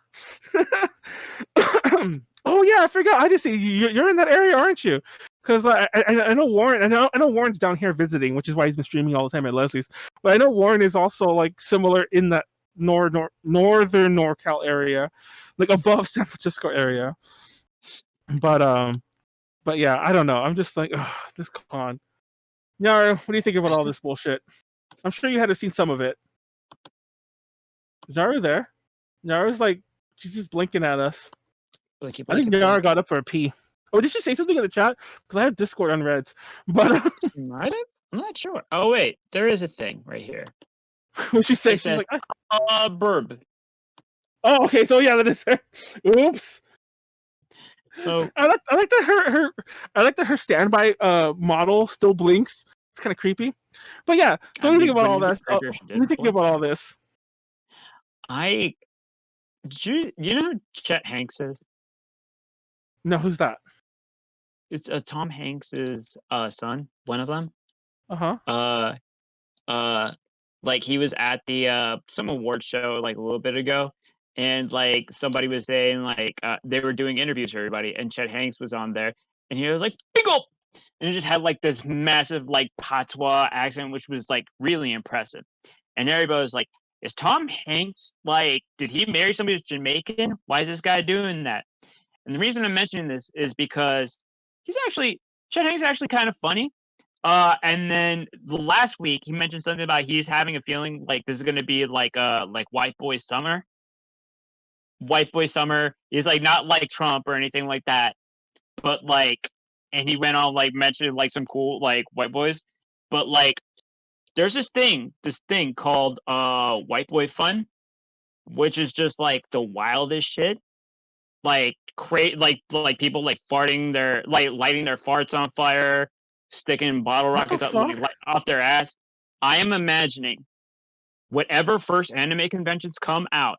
yeah, I forgot. I just see you're in that area, aren't you? Because I know Warren. I know Warren's down here visiting, which is why he's been streaming all the time at Leslie's. But I know Warren is also like similar in that northern NorCal area, like above San Francisco area. But yeah, I don't know. I'm just like, ugh, this con. Nyaru, what do you think about all this bullshit? I'm sure you had to seen some of it. Is Nyaru there? Nyaru's like, she's just blinking at us. Blinky, I think Nyaru got up for a pee. Oh, did she say something in the chat? Because I have Discord unread. But I'm not sure. Oh wait, there is a thing right here. What she say? She's like, burb. Oh, okay. So yeah, that is her. Oops. So I like that her standby model still blinks. It's kind of creepy. But yeah. So what do you think about all that? What do you think about all this? You know who Chet Hanks is? No, who's that? It's Tom Hanks's son, one of them. Like he was at the some award show like a little bit ago, and like somebody was saying like they were doing interviews for everybody, and Chet Hanks was on there, and he was like "Bingo," and he just had like this massive like patois accent, which was like really impressive, and everybody was like, "Is Tom Hanks like? Did he marry somebody who's Jamaican? Why is this guy doing that?" And the reason I'm mentioning this is because Chet Hanks is actually kind of funny. And then the last week he mentioned something about he's having a feeling like this is gonna be like white boy summer. White boy summer is like not like Trump or anything like that, but like, and he went on like mentioning like some cool like white boys, but like there's this thing called white boy fun, which is just like the wildest shit. Like like people like farting their like lighting their farts on fire, sticking bottle rockets up, like, off their ass. I am imagining whatever first anime conventions come out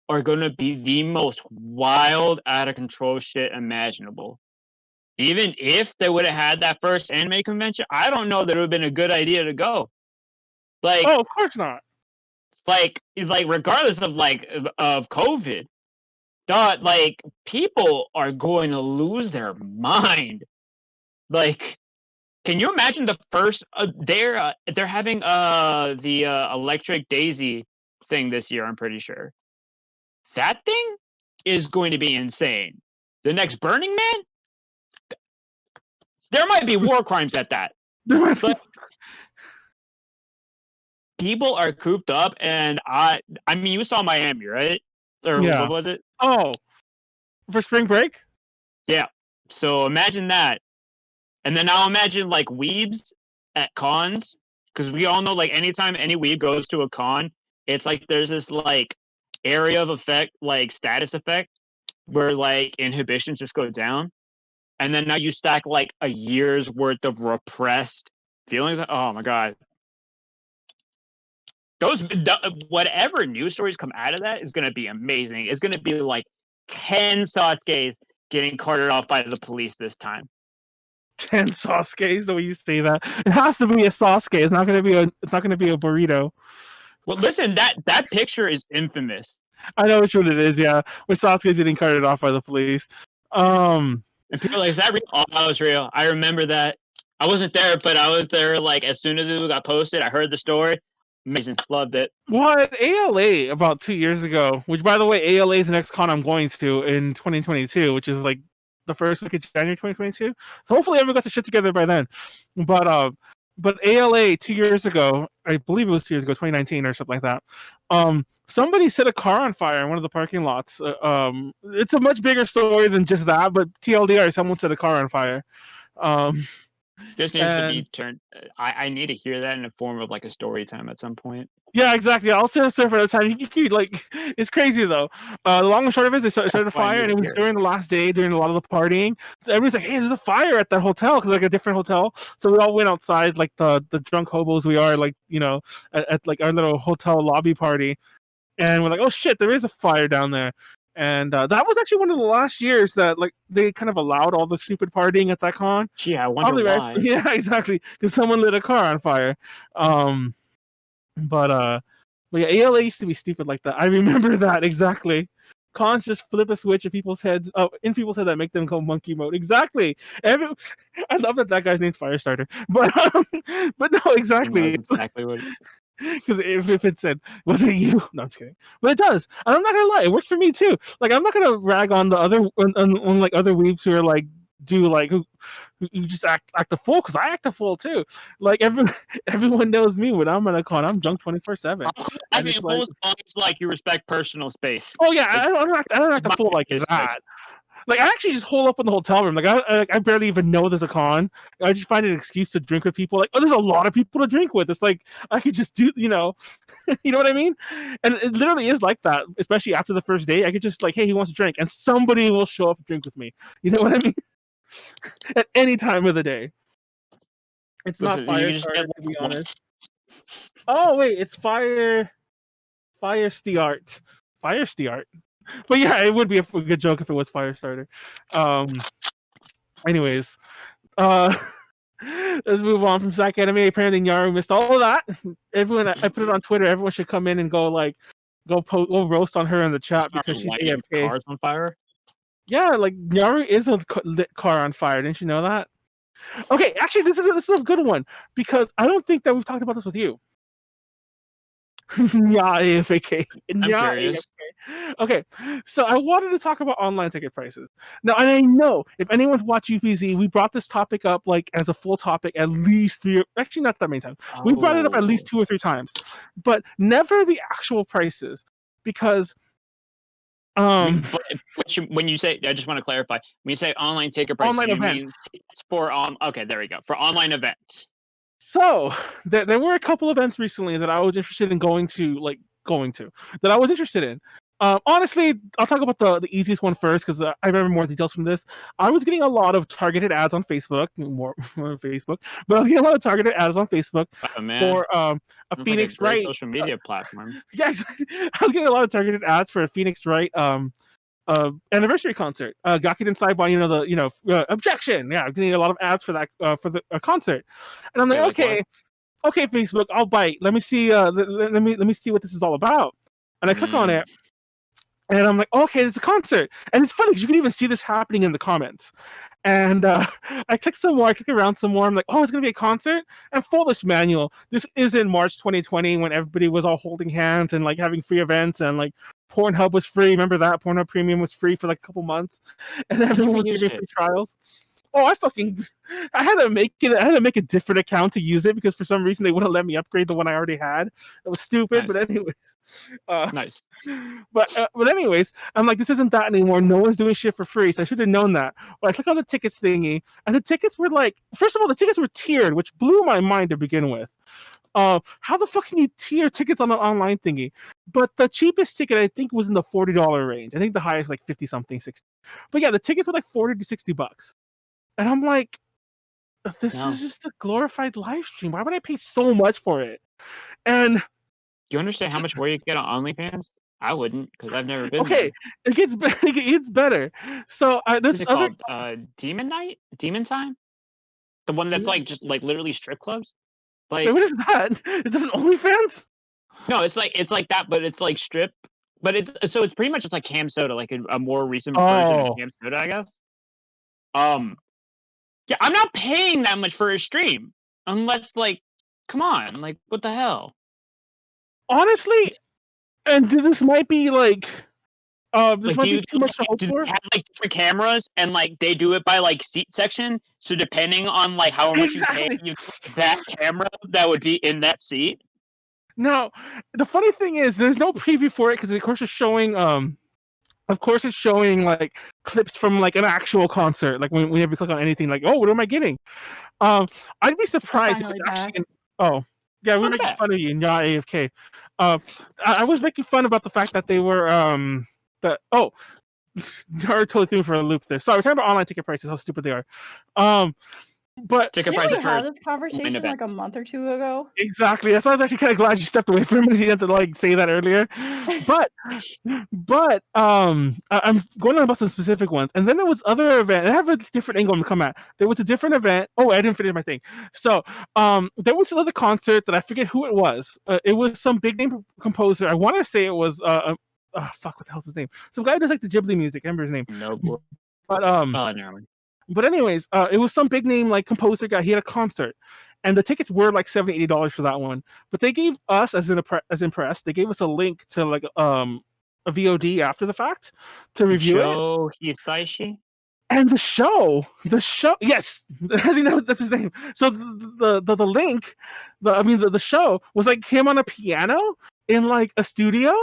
are going to be the most wild, out of control shit imaginable. Even if they would have had that first anime convention, I don't know that it would have been a good idea to go. Like, oh, of course not. Like regardless of of COVID. Like people are going to lose their mind. Like, can you imagine the first? They're having the Electric Daisy thing this year. I'm pretty sure that thing is going to be insane. The next Burning Man, there might be war crimes at that. But people are cooped up, and I mean, you saw Miami, right? Or yeah. What was it? Oh, for spring break? Yeah. So imagine that. And then now imagine like weebs at cons, because we all know like anytime any weeb goes to a con, it's like there's this like area of effect, like status effect, where like inhibitions just go down. And then now you stack like a year's worth of repressed feelings. Oh my God. Whatever news stories come out of that is going to be amazing. It's going to be like 10 Sasuke's getting carted off by the police this time. 10 Sasuke's, the way you say that. It has to be a Sasuke. It's not going to be a burrito. Well, listen, that picture is infamous. I know which one it is. Yeah, where Sasuke's getting carted off by the police. And people are like, "Is that real?" Oh, that was real. I remember that. I wasn't there, but I was there. Like as soon as it got posted, I heard the story. Amazing, loved it. Well, at ALA about 2 years ago, which by the way, ALA is the next con I'm going to in 2022, which is like the first week of January 2022. So hopefully everyone got the shit together by then. But ALA 2 years ago, I believe it was 2 years ago, 2019 or something like that. Somebody set a car on fire in one of the parking lots. It's a much bigger story than just that, but TLDR, someone set a car on fire. This needs to be turned. I need to hear that in the form of like a story time at some point. Yeah, exactly. I'll share for the time. You could like, it's crazy though. The long and short of it is, they started a fire, and it was during the last day, during a lot of the partying. So everybody's like, "Hey, there's a fire at that hotel," because like a different hotel. So we all went outside, like the drunk hobos we are, like at like our little hotel lobby party, and we're like, "Oh shit, there is a fire down there." And that was actually one of the last years that like they kind of allowed all the stupid partying at that con. Gee, I wonder why. Right? Yeah, exactly. Because someone lit a car on fire. But yeah, ALA used to be stupid like that. I remember that exactly. Cons just flip a switch in people's heads, that make them go monkey mode. Exactly. I love that guy's name's Firestarter. But no, exactly. Exactly what. Because if it said, was it you? No, I'm just kidding. But it does. And I'm not gonna lie, it works for me too. Like I'm not gonna rag on the other on like other weebs who are like who just act a fool, because I act a fool too. Like everyone knows me when I'm at a con. I'm drunk 24/7. I mean, full as long as like you respect personal space. Oh yeah, I don't act a fool like that. Like I actually just hole up in the hotel room. Like I barely even know there's a con. I just find an excuse to drink with people. Like, oh, there's a lot of people to drink with. It's like I could just do, you know what I mean? And it literally is like that. Especially after the first date, I could just like, hey, he wants to drink, and somebody will show up and drink with me. You know what I mean? At any time of the day. It's not Firestarter, to be honest. Oh wait, it's Firestiart. Firestiart. But yeah, it would be a good joke if it was Firestarter. Anyways, let's move on from SacAnime. Apparently, Nyaru missed all of that. Everyone, I put it on Twitter. Everyone should come in and go roast on her in the chat because she's AFK. Cars on fire. Yeah, like Nyaru is a lit car on fire. Didn't you know that? Okay, actually, this is a good one because I don't think that we've talked about this with you. Yeah, AFK. Yeah, AFK. Okay, so I wanted to talk about online ticket prices. Now, and I know if anyone's watched UPZ, we brought this topic up like as a full topic at least actually not that many times. We brought it up at least 2 or 3 times, but never the actual prices because. When you say, I just want to clarify. When you say online ticket prices, online events. Mean it's for okay, there we go, for online events. So there were a couple events recently that I was interested in going to. That I was interested in. Honestly, I'll talk about the easiest one first because I remember more details from this. I was getting a lot of targeted ads on Facebook, more on Facebook, but I was getting a lot of targeted ads on Facebook for a Phoenix Wright social media platform. Yeah, I was getting a lot of targeted ads for a Phoenix Wright anniversary concert. Gakiden Saibon, objection. Yeah, I'm getting a lot of ads for that for the concert, and I'm like, okay, Facebook, I'll bite. Let me see. Let me see what this is all about. And I click on it, and I'm like, okay, it's a concert. And it's funny because you can even see this happening in the comments. And I click some more. I click around some more. I'm like, oh, it's gonna be a concert. And foolish Manuel. This is in March 2020 when everybody was all holding hands and like having free events and like Pornhub was free. Remember that? Pornhub Premium was free for like a couple months, and everyone was giving free trials. Oh, I had to make a different account to use it because for some reason they wouldn't let me upgrade the one I already had. It was stupid, nice. But anyways. Nice. But anyways, I'm like, this isn't that anymore. No one's doing shit for free, so I should have known that. But I click on the tickets thingy, and the tickets were like, first of all, the tickets were tiered, which blew my mind to begin with. How the fuck can you tier tickets on an online thingy? But the cheapest ticket I think was in the $40 range. I think the highest like 50 something, 60. But yeah, the tickets were like $40 to $60. And I'm like, this is just a glorified live stream. Why would I pay so much for it? And do you understand how much more you get on OnlyFans? I wouldn't, because I've never been. Okay, there. It gets better. So this other called Demon Time, the one that's like just like literally strip clubs. Like, wait, what is that? Is it an OnlyFans? No, it's like that, but it's like strip. But it's pretty much just like Cam Soda, like a more recent version of Cam Soda, I guess. Yeah, I'm not paying that much for a stream unless, like, come on, like, what the hell? Honestly, and this might be like, this might be too much to hope for. Have like different cameras, and like they do it by like seat section. So depending on like how much you pay, you that camera that would be in that seat. Now, the funny thing is, there's no preview for it because, of course, it's showing. Of course, it's showing like clips from like an actual concert. Like whenever you click on anything, like, oh, what am I getting? I'd be surprised if it's actually. Yeah, we're making fun of you, not AFK. I was making fun about the fact that they were Nyaru totally threw me for a loop there. Sorry, we're talking about online ticket prices, how stupid they are. But didn't we have this conversation like a month or two ago? Exactly. That's why I was actually kind of glad you stepped away from it. You had to like say that earlier. But I'm going on about some specific ones. And then there was other event. I have a different angle to come at. There was a different event. Oh, I didn't finish my thing. So there was another concert that I forget who it was. It was some big name composer. I want to say it was fuck, what the hell's his name? Some guy who does like the Ghibli music. I remember his name. No. But no. But anyways, it was some big name like composer guy. He had a concert, and the tickets were like $70, $80 for that one. But they gave us as impressed. They gave us a link to like a VOD after the fact to review Joe Hisaishi? And the show, yes, I think that's his name. So the link, the show was like him on a piano in like a studio,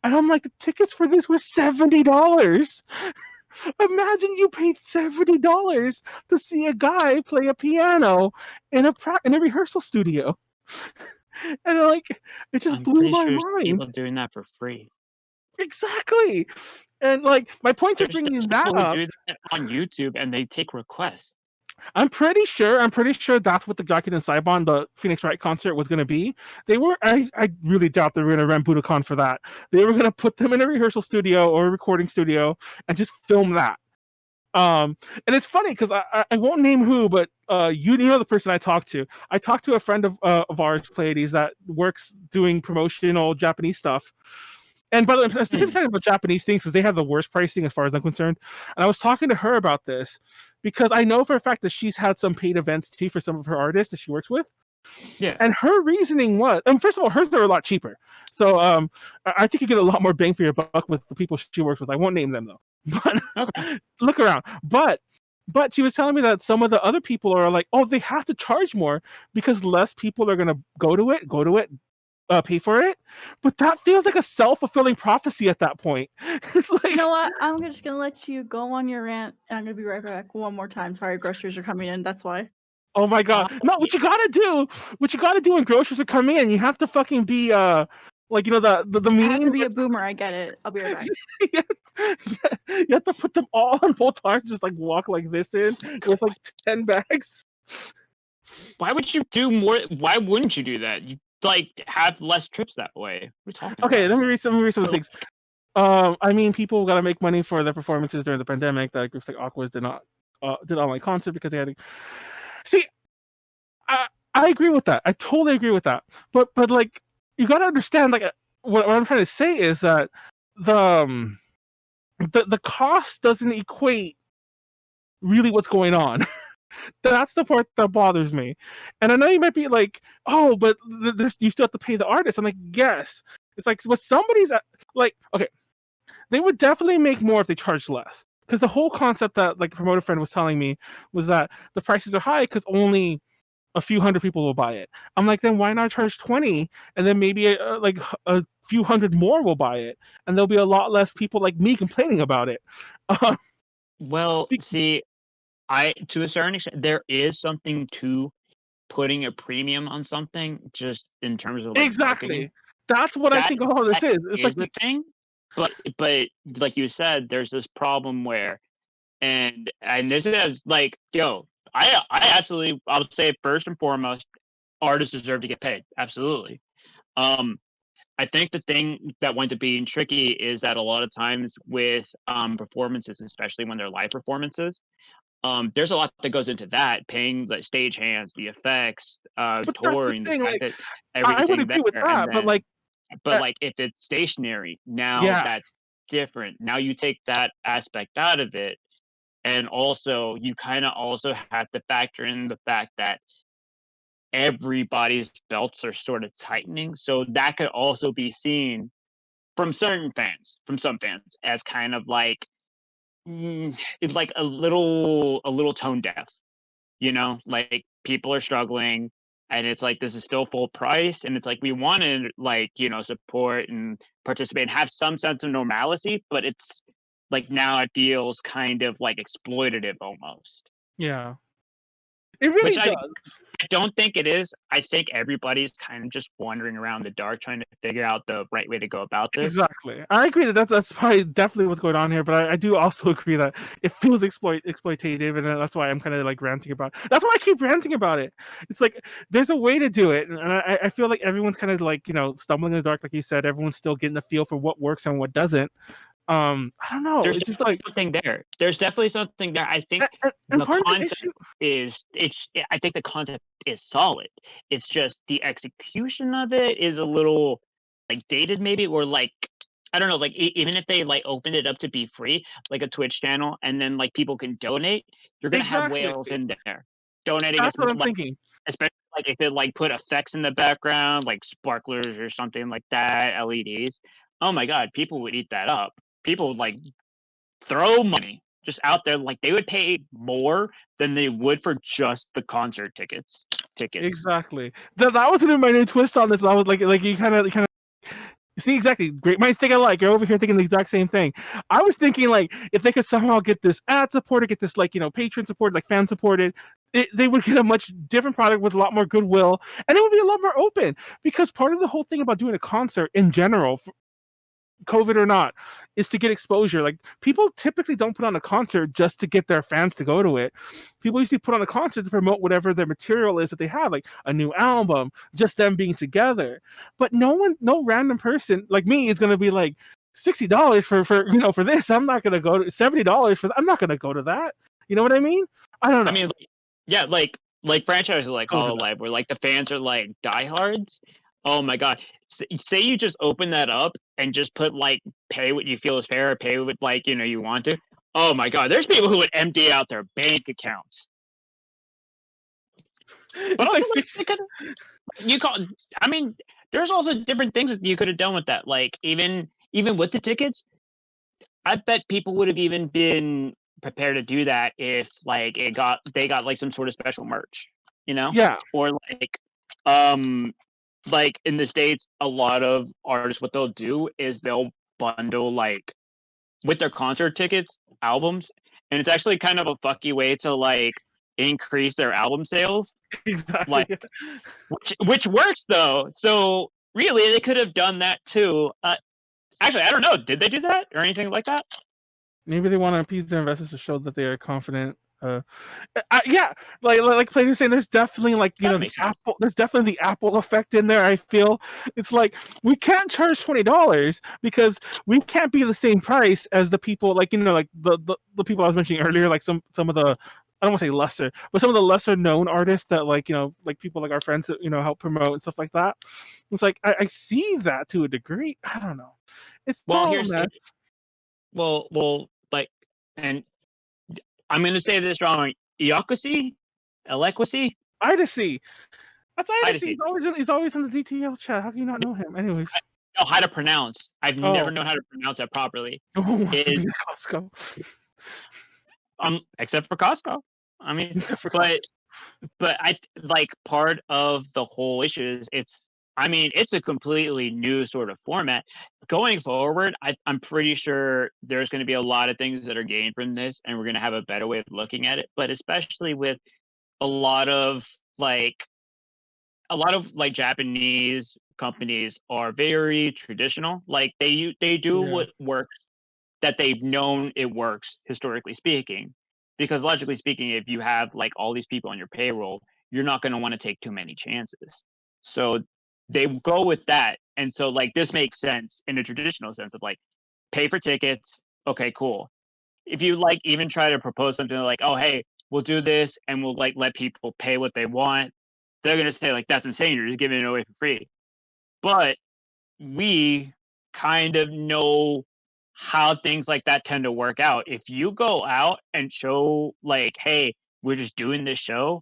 and I'm like, the tickets for this were $70. Imagine you paid $70 to see a guy play a piano in a rehearsal studio, and like it just blew my mind. People doing that for free. Exactly. And like my point of bringing that up, do that on YouTube and they take requests. I'm pretty sure that's what the Gakken and Saibon, the Phoenix Wright concert, was going to be. They were. I really doubt they were going to rent Budokan for that. They were going to put them in a rehearsal studio or a recording studio and just film that. And it's funny because I won't name who, but you know the person I talked to. I talked to a friend of ours, Pleiades, that works doing promotional Japanese stuff. And by the way, I'm specifically talking about Japanese things because they have the worst pricing as far as I'm concerned. And I was talking to her about this because I know for a fact that she's had some paid events too for some of her artists that she works with. Yeah. And her reasoning was, first of all, hers are a lot cheaper. So I think you get a lot more bang for your buck with the people she works with. I won't name them though. But okay. Look around. But she was telling me that some of the other people are like, oh, they have to charge more because less people are gonna go to it, pay for it, but that feels like a self-fulfilling prophecy at that point. It's like, you know what? I'm just gonna let you go on your rant, and I'm gonna be right back one more time. Sorry, groceries are coming in. That's why. Oh my god! No, what you gotta do when groceries are coming in, you have to fucking be like the meme. I have to be a boomer. I get it. I'll be right back. You have to put them all on both arms, just like walk like this in with like 10 bags. Why would you do more? Why wouldn't you do that? You like have less trips that way. We're talking. Okay, let me read some of the things. I mean, people got to make money for their performances during the pandemic. That groups like Aquas did online concert because they had to. See, I agree with that. I totally agree with that. But like, you got to understand, like, what I'm trying to say is that the cost doesn't equate really what's going on. That's the part that bothers me. And I know you might be like, oh, but you still have to pay the artist. I'm like, yes. It's like, what somebody's like, okay, they would definitely make more if they charged less. Because the whole concept that like a promoter friend was telling me was that the prices are high because only a few hundred people will buy it. I'm like, then why not charge 20 and then maybe like a few hundred more will buy it, and there'll be a lot less people like me complaining about it. Well, see, to a certain extent, there is something to putting a premium on something, just in terms of like, exactly marketing. That's what I think all of this is. It's like the thing, but like you said, there's this problem where, and this is like, I absolutely, I would say first and foremost, artists deserve to get paid. Absolutely. I think the thing that winds up being tricky is that a lot of times with performances, especially when they're live performances, there's a lot that goes into that, paying the stagehands, the effects, touring, the fact that everything. I would agree with that, but like if it's stationary, now that's different. Now you take that aspect out of it, and also you kind of also have to factor in the fact that everybody's belts are sort of tightening, so that could also be seen from some fans, as kind of like it's like a little tone deaf, like people are struggling, and it's like this is still full price, and it's like we want to like support and participate and have some sense of normalcy, but it's like now it feels kind of like exploitative almost. Yeah, it really does. I don't think it is. I think everybody's kind of just wandering around the dark trying to figure out the right way to go about this. Exactly. I agree that's probably definitely what's going on here, but I do also agree that it feels exploitative, and that's why I'm kind of like ranting about it. That's why I keep ranting about it. It's like there's a way to do it, and I feel like everyone's kind of like, stumbling in the dark, like you said. Everyone's still getting the feel for what works and what doesn't. I don't know. There's just like something there. There's definitely something there. I think and the concept I think the concept is solid. It's just the execution of it is a little like dated, maybe, or like I don't know. Like even if they like opened it up to be free, like a Twitch channel, and then like people can donate, you're gonna have whales in there donating. That's what I'm thinking. Especially like if it like put effects in the background, like sparklers or something like that, LEDs. Oh my god, people would eat that up. People would like throw money just out there, like they would pay more than they would for just the concert tickets. Exactly. That was gonna be my new twist on this. I was like you kind of see, exactly. Great minds think alike. You're over here thinking the exact same thing. I was thinking like if they could somehow get this ad supported, get this like patron supported, like fan supported, they would get a much different product with a lot more goodwill, and it would be a lot more open. Because part of the whole thing about doing a concert in general, COVID or not, is to get exposure. Like people typically don't put on a concert just to get their fans to go to it. People usually put on a concert to promote whatever their material is that they have, like a new album, just them being together. But no random person like me is gonna be like $60 for this. I'm not gonna go to $70 for that. I'm not gonna go to that. You know what I mean? I don't know. I mean, yeah, like franchises like Hololive, where like the fans are like diehards. Oh my god. Say you just open that up and just put like pay what you feel is fair, or pay what like you want to. Oh my god, there's people who would empty out their bank accounts. But also, I mean, there's also different things that you could have done with that. Like even with the tickets, I bet people would have even been prepared to do that if like they got like some sort of special merch, Yeah. or like in the States, a lot of artists, what they'll do is they'll bundle like with their concert tickets, albums, and it's actually kind of a fucky way to like increase their album sales. Exactly. Like, which works though. So really, they could have done that too. Actually, I don't know. Did they do that or anything like that? Maybe they want to appease their investors to show that they are confident. Yeah, like Pleiades was saying, there's definitely like the Apple. There's definitely the Apple effect in there. I feel it's like we can't charge $20 because we can't be the same price as the people like like the people I was mentioning earlier, like some of the, I don't want to say lesser, but some of the lesser known artists that like like people like our friends that help promote and stuff like that. It's like I see that to a degree. I don't know. It's all a mess. Well, like, and I'm gonna say this wrong. Eloquacy? Idacy. That's Idacy. He's always in the DTL chat. How can you not know him? Anyways. I know how to pronounce. I've never known how to pronounce that properly. No one wants to be at Costco. Except for Costco. I mean, but I like part of the whole issue is it's a completely new sort of format. Going forward, I'm pretty sure there's going to be a lot of things that are gained from this, and we're going to have a better way of looking at it. But especially with a lot of Japanese companies are very traditional. Like they do what works, that they've known it works historically speaking. Because logically speaking, if you have like all these people on your payroll, you're not going to want to take too many chances. So they go with that. And so like this makes sense in a traditional sense of like pay for tickets. Okay, cool. If you like even try to propose something like, oh, hey, we'll do this and we'll like let people pay what they want, they're going to say like, that's insane. You're just giving it away for free. But we kind of know how things like that tend to work out. If you go out and show like, hey, we're just doing this show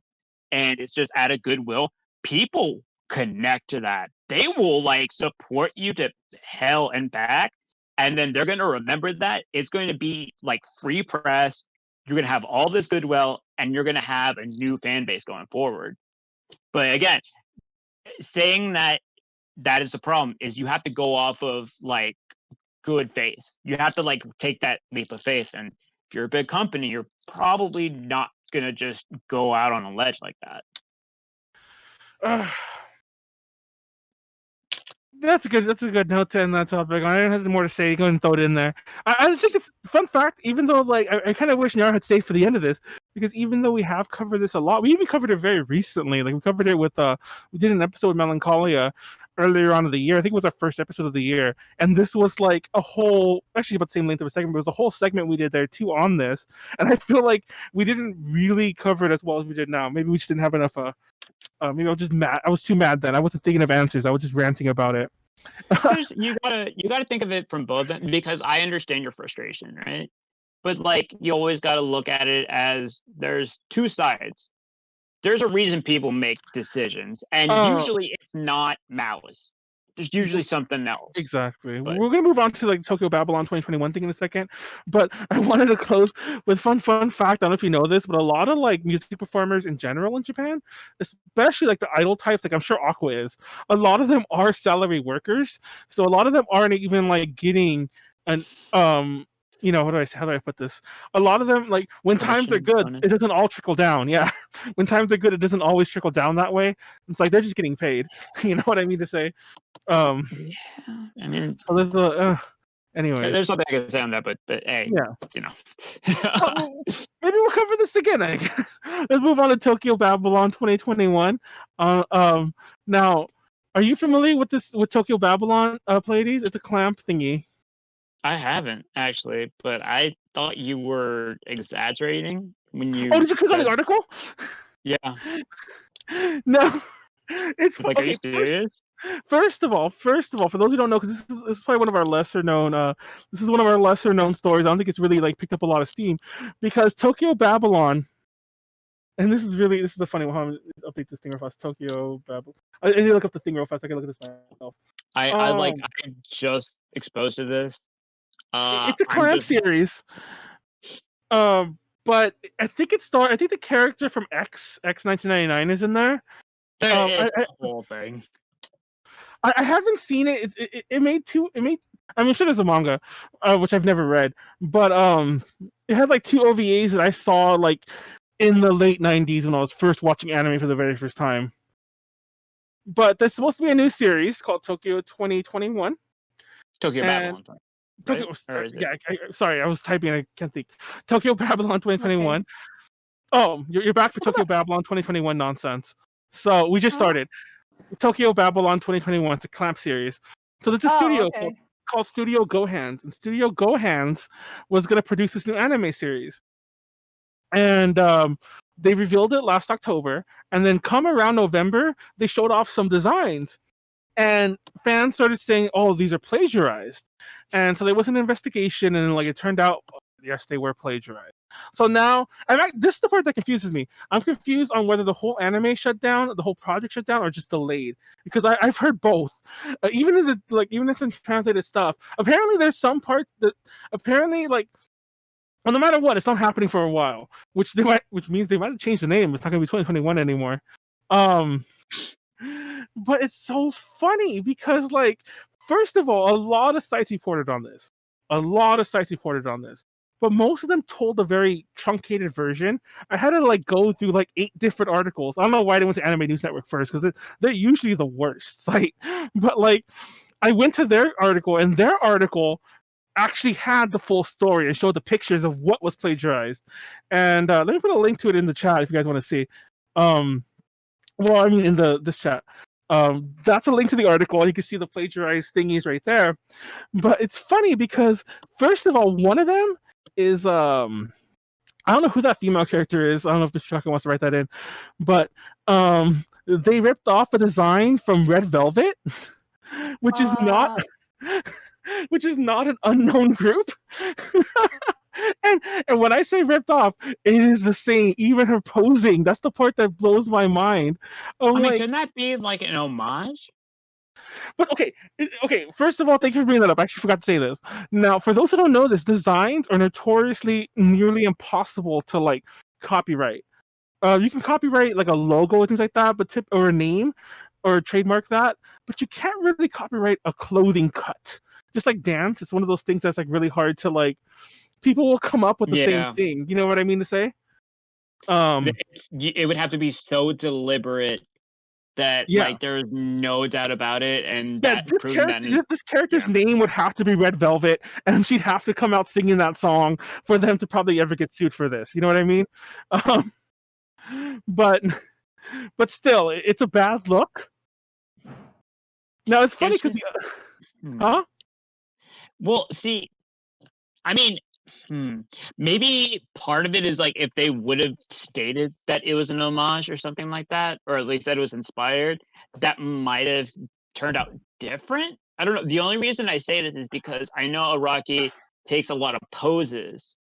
and it's just out of goodwill, people connect to that. They will like support you to hell and back. And then they're going to remember that. It's going to be like free press. You're going to have all this goodwill and you're going to have a new fan base going forward. But again, saying that is the problem is you have to go off of like good faith. You have to like take that leap of faith. And if you're a big company, you're probably not going to just go out on a ledge like that. That's a good note to end that topic. I don't have more to say. Go ahead and throw it in there. I think it's fun fact. Even though like I kind of wish Nyaru had stayed for the end of this, because even though we have covered this a lot, we even covered it very recently. Like we covered it with we did an episode with Melancholia earlier on in the year. I think it was our first episode of the year, and this was like a whole, actually about the same length of a segment. But it was a whole segment we did there too on this, and I feel like we didn't really cover it as well as we did now. Maybe we just didn't have enough. Maybe I was just mad. I was too mad then. I wasn't thinking of answers. I was just ranting about it. You gotta think of it from both, because I understand your frustration, right? But like you always gotta look at it as there's two sides. there's a reason people make decisions, and usually it's not malice. There's usually something else. Exactly. But we're gonna move on to like Tokyo Babylon 2021 thing in a second, but I wanted to close with fun fact. I don't know if you know this, but a lot of like music performers in general in Japan, especially like the idol types, like I'm sure Aqua is, a lot of them are salary workers. So a lot of them aren't even like getting an you know, how do I put this? A lot of them, like when times are good, bonus. it doesn't all trickle down. Yeah, when times are good, it doesn't always trickle down that way. It's like they're just getting paid. You know what I mean to say? Yeah, I mean, so there's the anyways. There's something I can say on that, but hey, yeah, you know. Maybe we'll cover this again. I guess. Let's move on to Tokyo Babylon 2021. Now, are you familiar with Tokyo Babylon, Pleiades? It's a clamp thingy. I haven't actually, but I thought you were exaggerating when you. Oh, did you click on the article? Yeah. No, it's like, okay, are you serious? First of all, for those who don't know, because this is probably one of our lesser known. This is one of our lesser known stories. I don't think it's really like picked up a lot of steam, because Tokyo Babylon. And this is a funny one. I'm update this thing real fast. Tokyo Babylon. I need to look up the thing real fast. I can look at this myself. I'm just exposed to this. It's a clamp series. But I think I think the character from X 1999 is in there. The whole thing. I haven't seen it. It made two. I'm sure there's a manga, which I've never read, but it had like 2 OVAs that I saw like in the late 90s when I was first watching anime for the very first time. But there's supposed to be a new series called Tokyo 2021. Tokyo Babylon. Tokyo, sorry, I was typing. I can't think. Tokyo Babylon 2021. Okay. Oh, you're back for Tokyo Babylon 2021 nonsense. So we just started. Tokyo Babylon 2021. It's a clamp series. So there's a studio called Studio Gohands, and Studio Gohands was going to produce this new anime series. And they revealed it last October, and then come around November, they showed off some designs. And fans started saying, "Oh, these are plagiarized," and so there was an investigation, and like it turned out, yes, they were plagiarized. So now, this is the part that confuses me. I'm confused on whether the whole anime shut down, the whole project shut down, or just delayed. Because I've heard both. Even in even in some translated stuff, apparently there's some part that apparently like. Well, no matter what, it's not happening for a while, which means they might have changed the name. It's not going to be 2021 anymore. But it's so funny because, like, first of all, a lot of sites reported on this. But most of them told a very truncated version. I had to like go through like 8 different articles. I don't know why they went to Anime News Network first, because they're usually the worst site. But like, I went to their article, and their article actually had the full story and showed the pictures of what was plagiarized. And let me put a link to it in the chat if you guys want to see. Well, I mean, in this chat. That's a link to the article. You can see the plagiarized thingies right there. But it's funny because, first of all, one of them is I don't know who that female character is. I don't know if Mr. Shaka wants to write that in. But they ripped off a design from Red Velvet, which is not an unknown group. And when I say ripped off, it is the same. Even her posing, that's the part that blows my mind. I mean, couldn't that be like an homage? But okay. First of all, thank you for bringing that up. I actually forgot to say this. Now, for those who don't know this, designs are notoriously nearly impossible to like copyright. You can copyright like a logo and things like that, or a name, or trademark that, but you can't really copyright a clothing cut. Just like dance, it's one of those things that's like really hard to like. People will come up with the same thing. You know what I mean to say? It would have to be so deliberate that like there's no doubt about it, and this character's name would have to be Red Velvet, and she'd have to come out singing that song for them to probably ever get sued for this. You know what I mean? But still, it's a bad look. Now it's funny because huh? Well, see, I mean, maybe part of it is like if they would have stated that it was an homage or something like that, or at least that it was inspired, that might have turned out different. I don't know. The only reason I say this is because I know Araki takes a lot of poses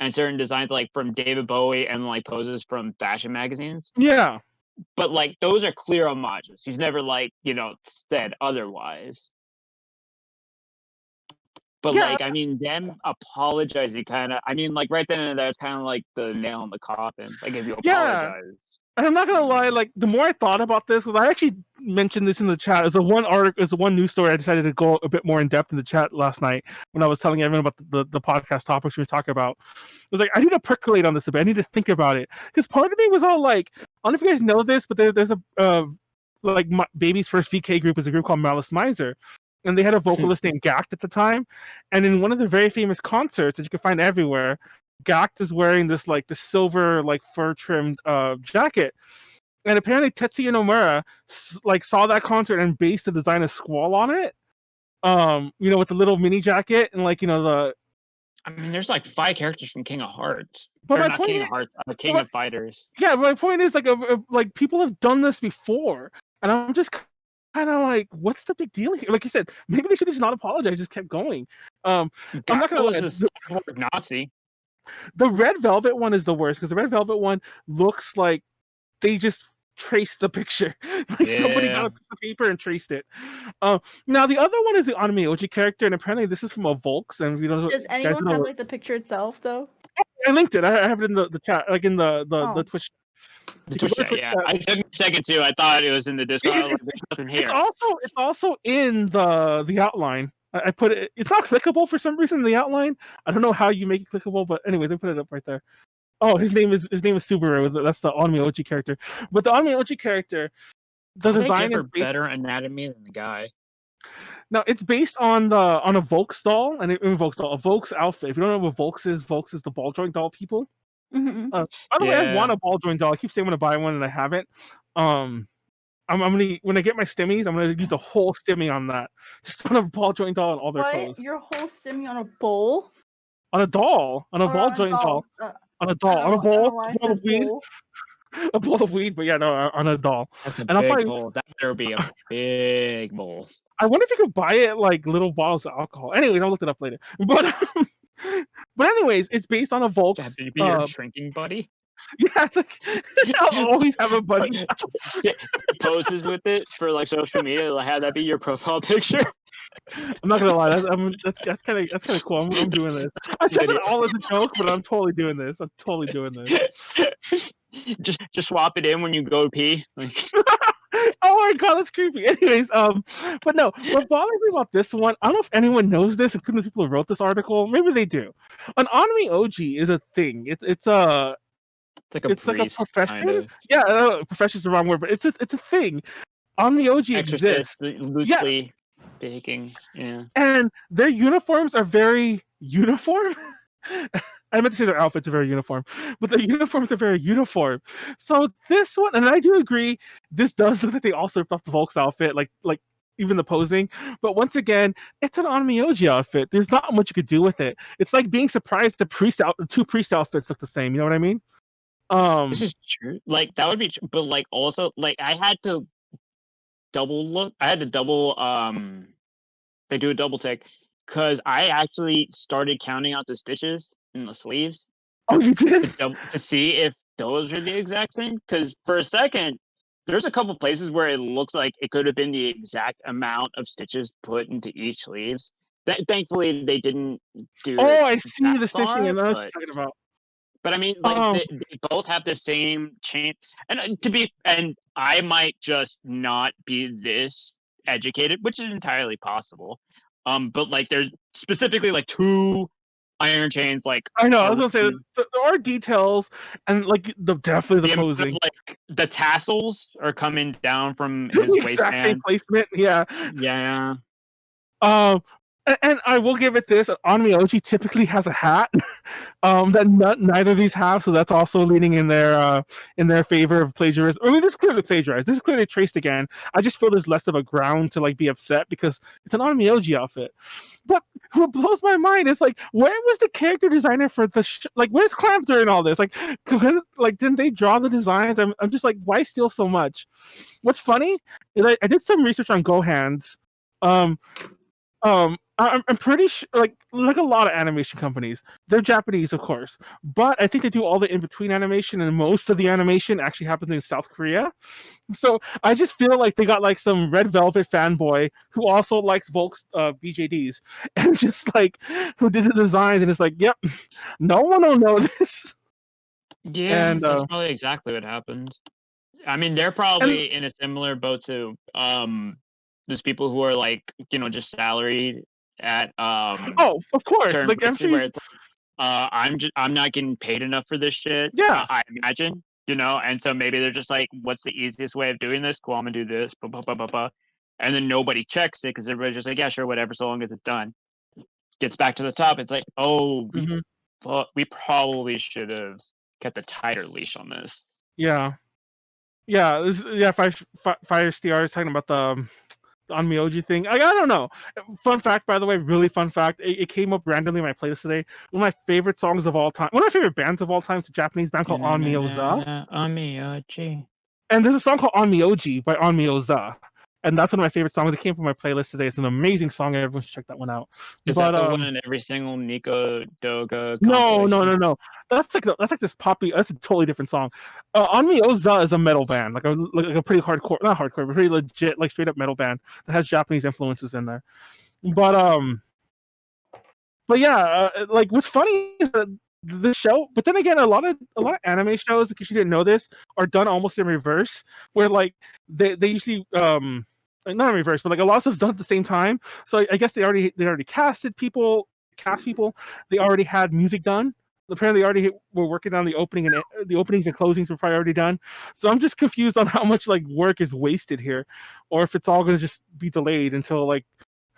and certain designs like from David Bowie and like poses from fashion magazines. Yeah. But like those are clear homages. He's never like, said otherwise. But like, I mean, them apologizing like right then and there, it's kind of like the nail in the coffin. Like if you apologize. And I'm not gonna lie, like the more I thought about this, because I actually mentioned this in the chat as a one article, as a one news story. I decided to go a bit more in depth in the chat last night when I was telling everyone about the podcast topics we were talking about. I was like, I need to percolate on this a bit. I need to think about it, because part of me was all like, I don't know if you guys know this, but there's a like my baby's first VK group is a group called Malice Miser, and they had a vocalist named Gact at the time, and in one of their very famous concerts that you can find everywhere, Gact is wearing this silver fur trimmed jacket, and apparently Tetsuya Nomura saw that concert and based the design of Squall on it. With the little mini jacket and the. I mean, there's like 5 characters from King of Hearts, but not King of Hearts, King of Fighters. Yeah, my point is like people have done this before, and I'm just kind of like, what's the big deal here? Like you said, maybe they should have just not apologized, just kept going. I'm not gonna lie. Nazi. The Red Velvet one is the worst because the Red Velvet one looks like they just traced the picture. Somebody got a piece of paper and traced it. Now the other one is the Anime Oji character, and apparently this is from a Volks. And does anyone have like the picture itself though? I linked it. I have it in the chat, like in the Twitch. The Twitch chat, yeah. I took a second too. I thought it was in the Discord. Like, there's nothing here. It's also in the outline. I put it. It's not clickable for some reason in the outline. I don't know how you make it clickable, but anyways, I put it up right there. Oh, his name is Subaru. That's the Anime Oji character. But the Anime Oji character, the design is better anatomy than the guy. Now it's based on a Volks doll, and a Volks outfit. If you don't know what Volks is the ball joint doll people. Mm-hmm. By the way, I want a ball joint doll. I keep saying I'm gonna buy one, and I haven't. I'm gonna, when I get my stimmies, I'm gonna use a whole stimmy on that. Just on a ball joint doll and all their clothes. Your whole stimmy on a bowl? On a doll, on a ball joint doll, on a doll, on a bowl of weed. A bowl of weed, but yeah, no, on a doll. That's a big bowl. That better be a big bowl. I wonder if you could buy it like little bottles of alcohol. Anyways, I'll look it up later. But anyways, it's based on a Volks. Have to be your drinking buddy. Yeah, I'll always have a buddy. Poses with it for like social media. Have that be your profile picture. I'm not gonna lie, that's kind of cool. I'm doing this. I said it all as a joke, but I'm totally doing this. I'm totally doing this. Just swap it in when you go pee. Oh my god, that's creepy. Anyways, but no, what bothers me about this one, I don't know if anyone knows this, including the people who wrote this article. Maybe they do. An Anime Oji is a thing. It's like a profession. Kind of. Yeah, profession is the wrong word, but it's a thing. Anime Oji exists. Loosely speaking, yeah. And their uniforms are very uniform. I meant to say their outfits are very uniform, but their uniforms are very uniform. So this one, and I do agree, this does look like they also ripped off the Volks outfit, like even the posing. But once again, it's an Anime Oji outfit. There's not much you could do with it. It's like being surprised the two priest outfits look the same. You know what I mean? This is true. Like that would be, but like also, like I had to double look. I had to double. They do a double take because I actually started counting out the stitches in the sleeves. Oh, you did? To see if those are the exact same. Because for a second, there's a couple places where it looks like it could have been the exact amount of stitches put into each sleeves. Thankfully, they didn't do. Oh, I see the stitching, and that's what you're talking about. But I mean, like they both have the same chain, and I might just not be this educated, which is entirely possible. But like, there's specifically like 2 iron chains. Like I know, I was gonna say there are details, and like definitely the posing. Like the tassels are coming down from his waistband. Same placement, yeah. Yeah. And I will give it this: Anime Oji typically has a hat that neither of these have, so that's also leaning in their favor of plagiarism. I mean, this is clearly plagiarized. This is clearly traced again. I just feel there's less of a ground to like be upset because it's an Anime Oji outfit. But what blows my mind is like, where was the character designer for the where's Clamp during all this? Like didn't they draw the designs? I'm just like, why steal so much? What's funny is I did some research on Gohan's. I'm pretty sure, like a lot of animation companies, they're Japanese, of course, but I think they do all the in-between animation, and most of the animation actually happens in South Korea. So I just feel like they got like some Red Velvet fanboy who also likes Volk's BJDs, and just like who did the designs, and it's like, yep, no one will know this. Yeah, And that's probably exactly what happens. I mean, they're probably in a similar boat to those people who are like, just salaried at oh, of course, certain like I'm places sure where it's like, I'm not getting paid enough for this shit. yeah. I imagine, and so maybe they're just like, what's the easiest way of doing this? Cool, I'm gonna do this, blah, blah, blah, blah, blah. And then nobody checks it because everybody's just like, yeah, sure, whatever, so long as it's done. Gets back to the top, it's like, oh, we probably should have kept a tighter leash on this. Yeah. Fire STR is talking about the Onmyoji thing. I don't know. Fun fact, by the way, really fun fact. It came up randomly in my playlist today. One of my favorite songs of all time. One of my favorite bands of all time is a Japanese band called Onmyoza. Onmyoji. And there's a song called Onmyoji by Onmyoza. And that's one of my favorite songs. It came from my playlist today. It's an amazing song. Everyone should check that one out. Is that the one in every single Nico Doga compilation? No. That's like this poppy. That's a totally different song. Onmyoza is a metal band, like a pretty hardcore, not hardcore, but pretty legit, like straight up metal band that has Japanese influences in there. But yeah, like what's funny is that the show, but then again, a lot of anime shows, because you didn't know this, are done almost in reverse, where like they usually not in reverse, but like a lot of stuff's done at the same time. So I guess they already cast people. They already had music done. Apparently, they already were working on the openings and closings were probably already done. So I'm just confused on how much like work is wasted here, or if it's all going to just be delayed until like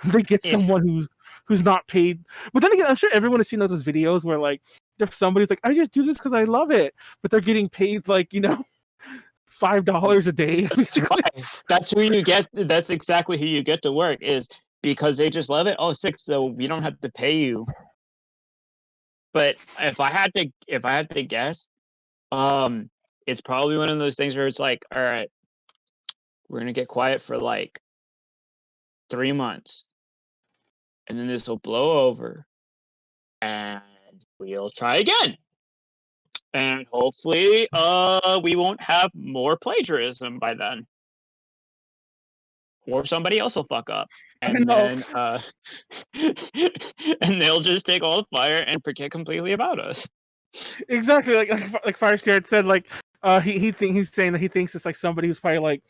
they get someone who's not paid. But then again, I'm sure everyone has seen those videos where like if somebody's like, I just do this because I love it, but they're getting paid like $5 a day. That's who you get. That's exactly who you get to work, is because they just love it. Oh, sick! So we don't have to pay you. But if I had to guess, it's probably one of those things where it's like, all right, we're gonna get quiet for like 3 months, and then this will blow over, and we'll try again. And hopefully, we won't have more plagiarism by then. Or somebody else will fuck up. And then, and they'll just take all the fire and forget completely about us. Exactly. Like Firesteer said, like, he's saying that he thinks it's like somebody who's probably like,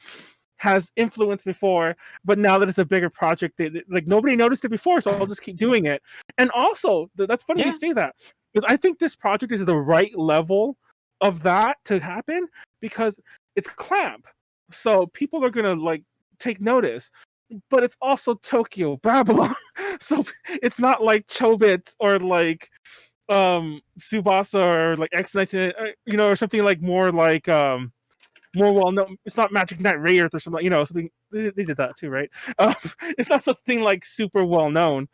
has influence before, but now that it's a bigger project, like nobody noticed it before, so I'll just keep doing it. And also, that's funny you say that, because I think this project is the right level of that to happen, because it's Clamp, so people are gonna like take notice, but it's also Tokyo Babylon, so it's not like Chobits or like Tsubasa or like X-19, or something like more like more well known. It's not Magic Knight Rayearth or something, something they did that too, right? It's not something like super well known.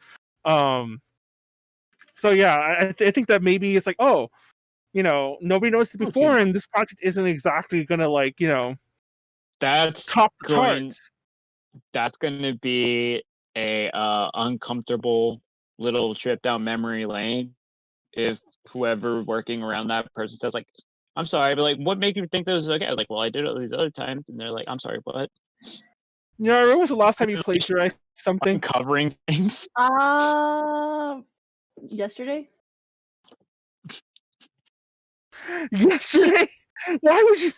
So yeah, I think that maybe it's like, oh, nobody noticed it before, and this project isn't exactly gonna like, that's top the charts. That's gonna be a uncomfortable little trip down memory lane if whoever working around that person says like, I'm sorry, but like, what made you think that was okay? I was like, well, I did it all these other times, and they're like, I'm sorry, what? Yeah, when was the last time you plagiarized something? Covering things. Yesterday. Yesterday? Why would you?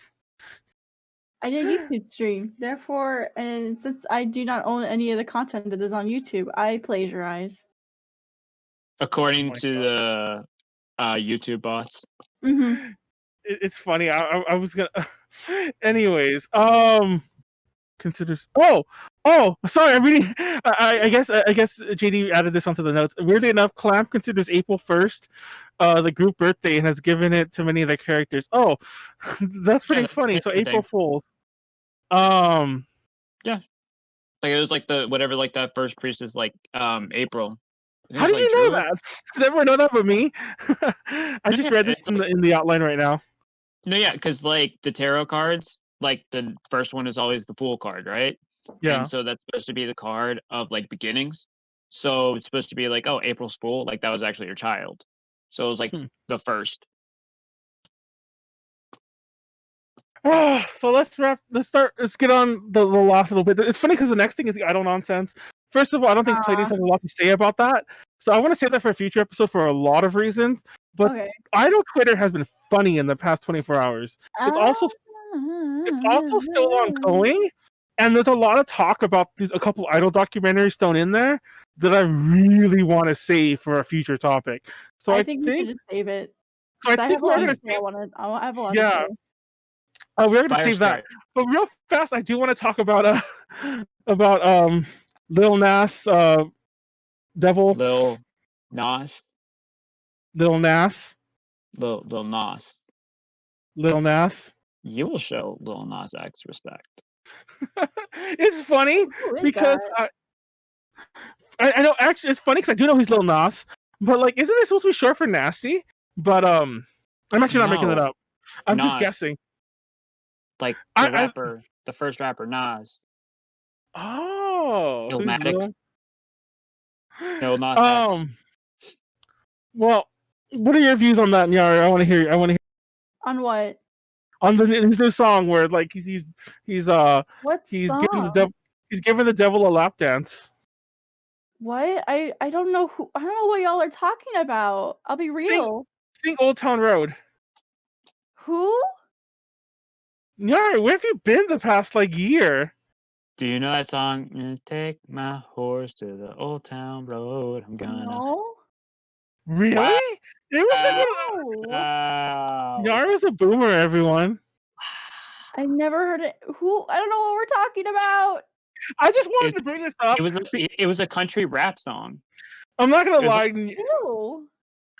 I did a YouTube stream, therefore, and since I do not own any of the content that is on YouTube, I plagiarize. Oh According my to God. the YouTube bots. Mm-hmm. It's funny. I was gonna. Anyways, considers. Oh, sorry. I'm reading. I guess JD added this onto the notes. Weirdly enough, Clamp considers April 1st, the group birthday, and has given it to many of their characters. Oh, that's pretty funny. So April Fools. Yeah. Like it was like the whatever, like that first priest is like April. How do you know that? Does everyone know that but me? I just read this in the outline right now. No, yeah, because like the tarot cards, like the first one is always the Fool card, right? Yeah. And so that's supposed to be the card of like beginnings. So it's supposed to be like, oh, April's Fool, like that was actually your child. So it was like the first. So let's get on the last little bit. It's funny because the next thing is the idle nonsense. First of all, I don't think Pleiades has a lot to say about that. So I want to say that for a future episode for a lot of reasons. But idle Twitter has been funny in the past 24 hours. It's also still ongoing. And there's a lot of talk about a couple idol documentaries thrown in there that I really want to save for a future topic. So I think we should just save it. So I think we're going to. I have a lot to say. We're going to save that. But real fast, I do want to talk about Lil Nas, Devil. Lil Nas. Lil Nas. Lil Nas. Lil Nas. You will show Lil Nas X respect. It's funny because I know actually it's funny because I do know he's Lil Nas, but like, isn't it supposed to be short for nasty? But I'm actually not making it up. I'm just guessing. Like the rapper, the first rapper, Nas. Oh, Illmatic. No, Nas X. Well, what are your views on that, Nyaru? I want to hear. On what? On his new song where like he's what he's song? giving the devil a lap dance. What? I don't know I don't know what y'all are talking about. I'll be real. Sing Old Town Road. Who? Nyaru, where have you been the past like year? Do you know that song? Take my horse to the old town road. I'm gonna. No. Really? Wow. It was wow. Nyaru's a boomer, everyone. I've never heard it. Who? I don't know what we're talking about. I just wanted to bring this up. It was a country rap song. I'm not gonna lie.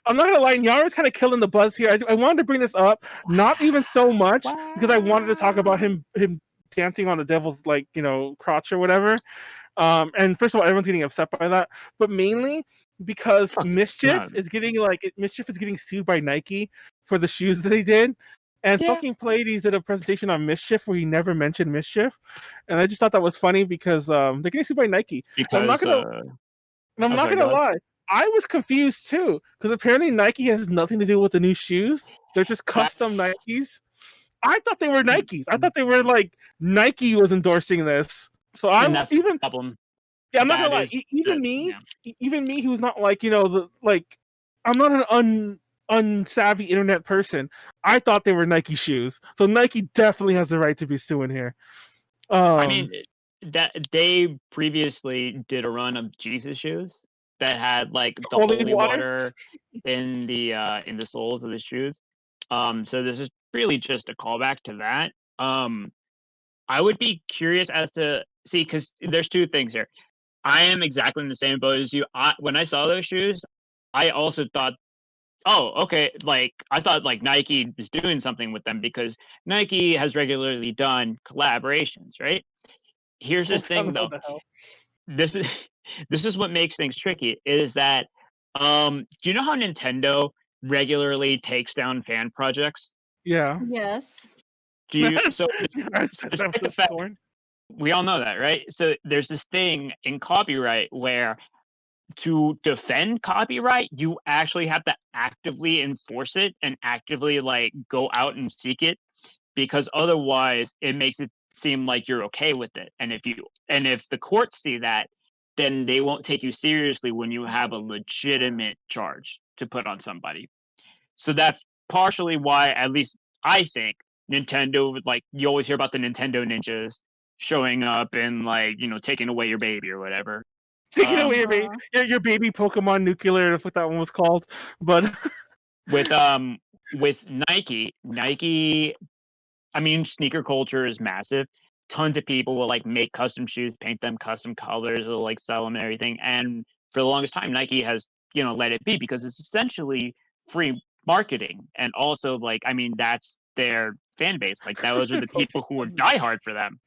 I'm not gonna lie. Nyaru's kind of killing the buzz here. I wanted to bring this up, not even so much because I wanted to talk about him dancing on the devil's crotch or whatever. And first of all, everyone's getting upset by that, but mainly because Mischief is getting sued by Nike for the shoes that he did. And fucking Pleiades did a presentation on Mischief where he never mentioned Mischief, and I just thought that was funny because they're getting sued by Nike. I'm not gonna lie, I was confused too because apparently Nike has nothing to do with the new shoes. They're just custom Nikes. I thought they were Nikes. I thought they were like Nike was endorsing this. So I'm even problem. Yeah, I'm not gonna lie. Even me, who's not like I'm not an unsavvy internet person. I thought they were Nike shoes. So Nike definitely has the right to be suing here. I mean, that they previously did a run of Jesus shoes that had like the holy water in the soles of the shoes. So this is really just a callback to that. I would be curious as to see because there's two things here. I am exactly in the same boat as you. When I saw those shoes, I also thought, oh, okay. Like I thought like Nike was doing something with them because Nike has regularly done collaborations, right? Here's the thing though. This is what makes things tricky is that do you know how Nintendo regularly takes down fan projects? Yeah. Yes. Do you we all know that, right? So there's this thing in copyright where to defend copyright, you actually have to actively enforce it and actively like go out and seek it because otherwise it makes it seem like you're okay with it. And if the courts see that, then they won't take you seriously when you have a legitimate charge to put on somebody. So that's partially why, at least I think, Nintendo would like you always hear about the Nintendo ninjas showing up and like taking away your baby or whatever. Taking away your baby Pokemon Nuclear, if what that one was called. But with Nike, I mean, sneaker culture is massive. Tons of people will like make custom shoes, paint them custom colors, will like sell them and everything. And for the longest time, Nike has let it be because it's essentially free marketing. And also like I mean that's their fan base. Like those are the people who are diehard for them.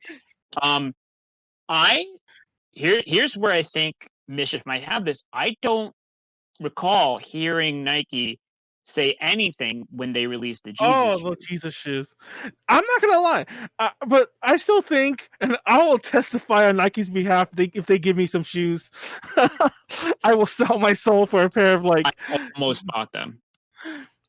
Here's where I think Mischief might have this. I don't recall hearing Nike say anything when they released the Jesus Oh, shoes. the Jesus shoes. I'm not gonna lie, but I still think, and I will testify on Nike's behalf. If they give me some shoes, I will sell my soul for a pair of I almost bought them.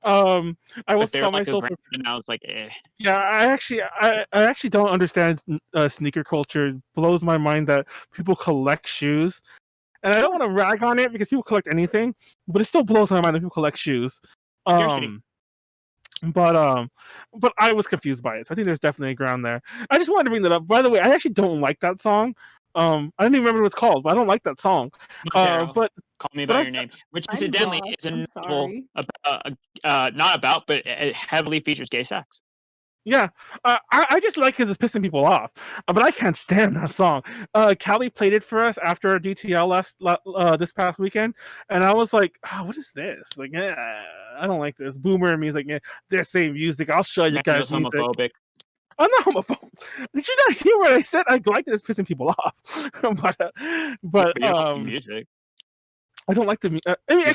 I will But they're sell my like a soul grand, for. and I was like, eh. Yeah, I actually don't understand sneaker culture. It blows my mind that people collect shoes, and I don't want to rag on it because people collect anything, but it still blows my mind that people collect shoes. Scarcity. But I was confused by it. So I think there's definitely a ground there. I just wanted to bring that up. By the way, I actually don't like that song. I didn't even remember what it's called, but I don't like that song. But Call Me by Your Name, which incidentally is a novel about, not about, but it heavily features gay sex. Yeah, I just like because it's pissing people off, but I can't stand that song. Callie played it for us after our DTL this past weekend, and I was like, oh, "What is this? Like, I don't like this." Boomer and me is like, "Yeah, this ain't music. I'll show you guys music." Homophobic. I'm not homophobic. Did you not hear what I said? I like that it's pissing people off, but you don't like the music. I don't like the music. I mean, I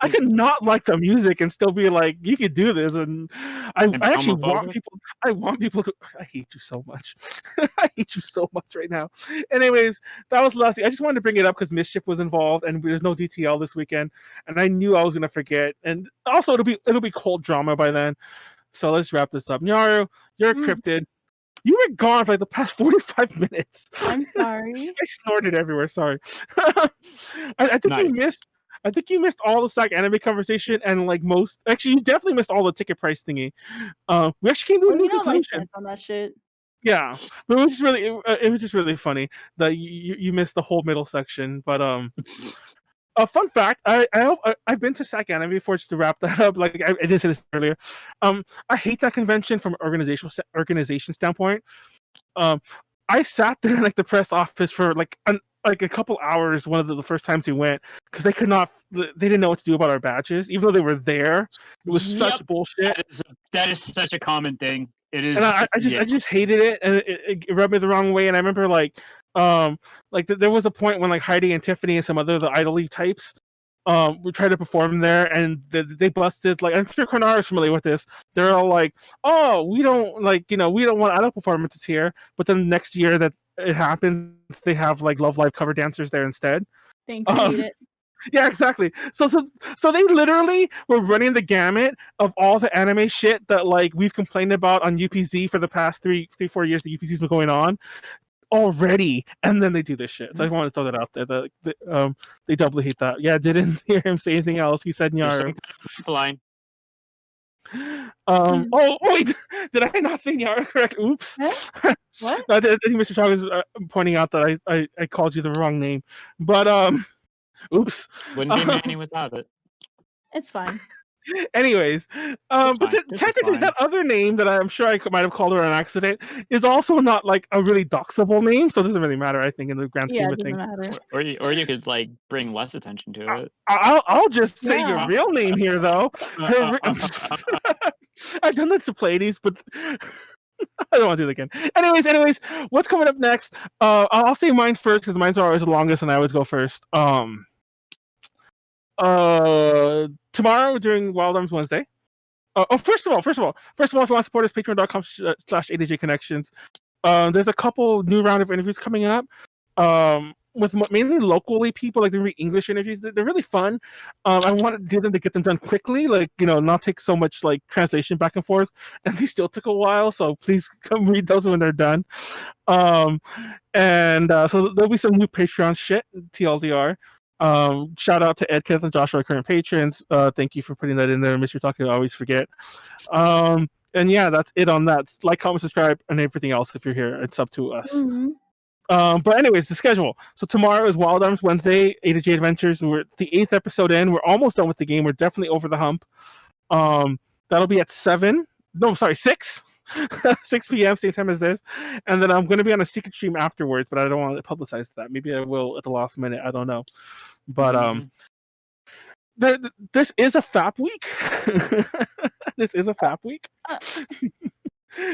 can not like the music and still be like, you could do this, and I actually want people. I want people to. I hate you so much. I hate you so much right now. Anyways, that was last. I just wanted to bring it up because Mischief was involved, and there's no DTL this weekend, and I knew I was gonna forget. And also, it'll be cold drama by then. So let's wrap this up. Nyaru, you're a cryptid. You were gone for like the past 45 minutes. I'm sorry. I snorted everywhere. Sorry. I think you missed. I think you missed all the SacAnime conversation and like most. Actually, you definitely missed all the ticket price thingy. We actually came to a new conclusion on that shit. Yeah, but it was just really. It was just really funny that you missed the whole middle section. But a fun fact: I've been to SacAnime before. Just to wrap that up, like I did say this earlier. I hate that convention from an organization standpoint. I sat there in like the press office for like a couple hours. One of the first times we went because they didn't know what to do about our badges, even though they were there. It was such bullshit. That is such a common thing. It is, and I just hated it, and it rubbed me the wrong way. And I remember there was a point when like Heidi and Tiffany and some other the Idol types we tried to perform there, and they busted. Like, I'm sure Karnar is familiar with this. They're all like, "Oh, we don't want idol performances here." But then next year that it happens, they have like Love Live cover dancers there instead. Thanks, hate it. Yeah, exactly. So they literally were running the gamut of all the anime shit that like we've complained about on UPZ for the past 4 years that UPZ's been going on already, and then they do this shit. So I want to throw that out there. They doubly hate that. Yeah, didn't hear him say anything else. He said Nyaru. Line. Oh wait, did I not say Nyaru correct? Oops. What? I think Mr. Chong is pointing out that I called you the wrong name, but oops. Wouldn't be Manny without it. It's fine. Anyways, but technically that other name that I'm sure I might have called her on accident is also not like a really doxable name, so it doesn't really matter. I think in the grand scheme of things. Matter. Or you could like bring less attention to it. I'll just say your real name here though. I've done that to Pleiades, but I don't want to do it again. Anyways, what's coming up next? I'll say mine first because mine's are always the longest, and I always go first. Tomorrow during Wild Arms Wednesday. First of all, if you want to support us, patreon.com/ADJconnections. There's a couple new round of interviews coming up. With mainly locally people, like they're English interviews. They're really fun. I want to do them to get them done quickly, like not take so much like translation back and forth. And they still took a while, so please come read those when they're done. So there'll be some new Patreon shit, TLDR. Shout out to Ed, Kenneth, and Joshua, our current patrons. Thank you for putting that in there. Mr. Talking, I always forget. And yeah, that's it on that. Like, comment, subscribe, and everything else if you're here. It's up to us. Mm-hmm. But anyways, the schedule. So tomorrow is Wild Arms Wednesday, A to J Adventures. We're the 8th episode in. We're almost done with the game. We're definitely over the hump. That'll be at 6. 6 p.m. same time as this, and then I'm going to be on a secret stream afterwards, but I don't want to publicize that. Maybe I will at the last minute. I don't know. But this is a FAP week. This is a FAP week.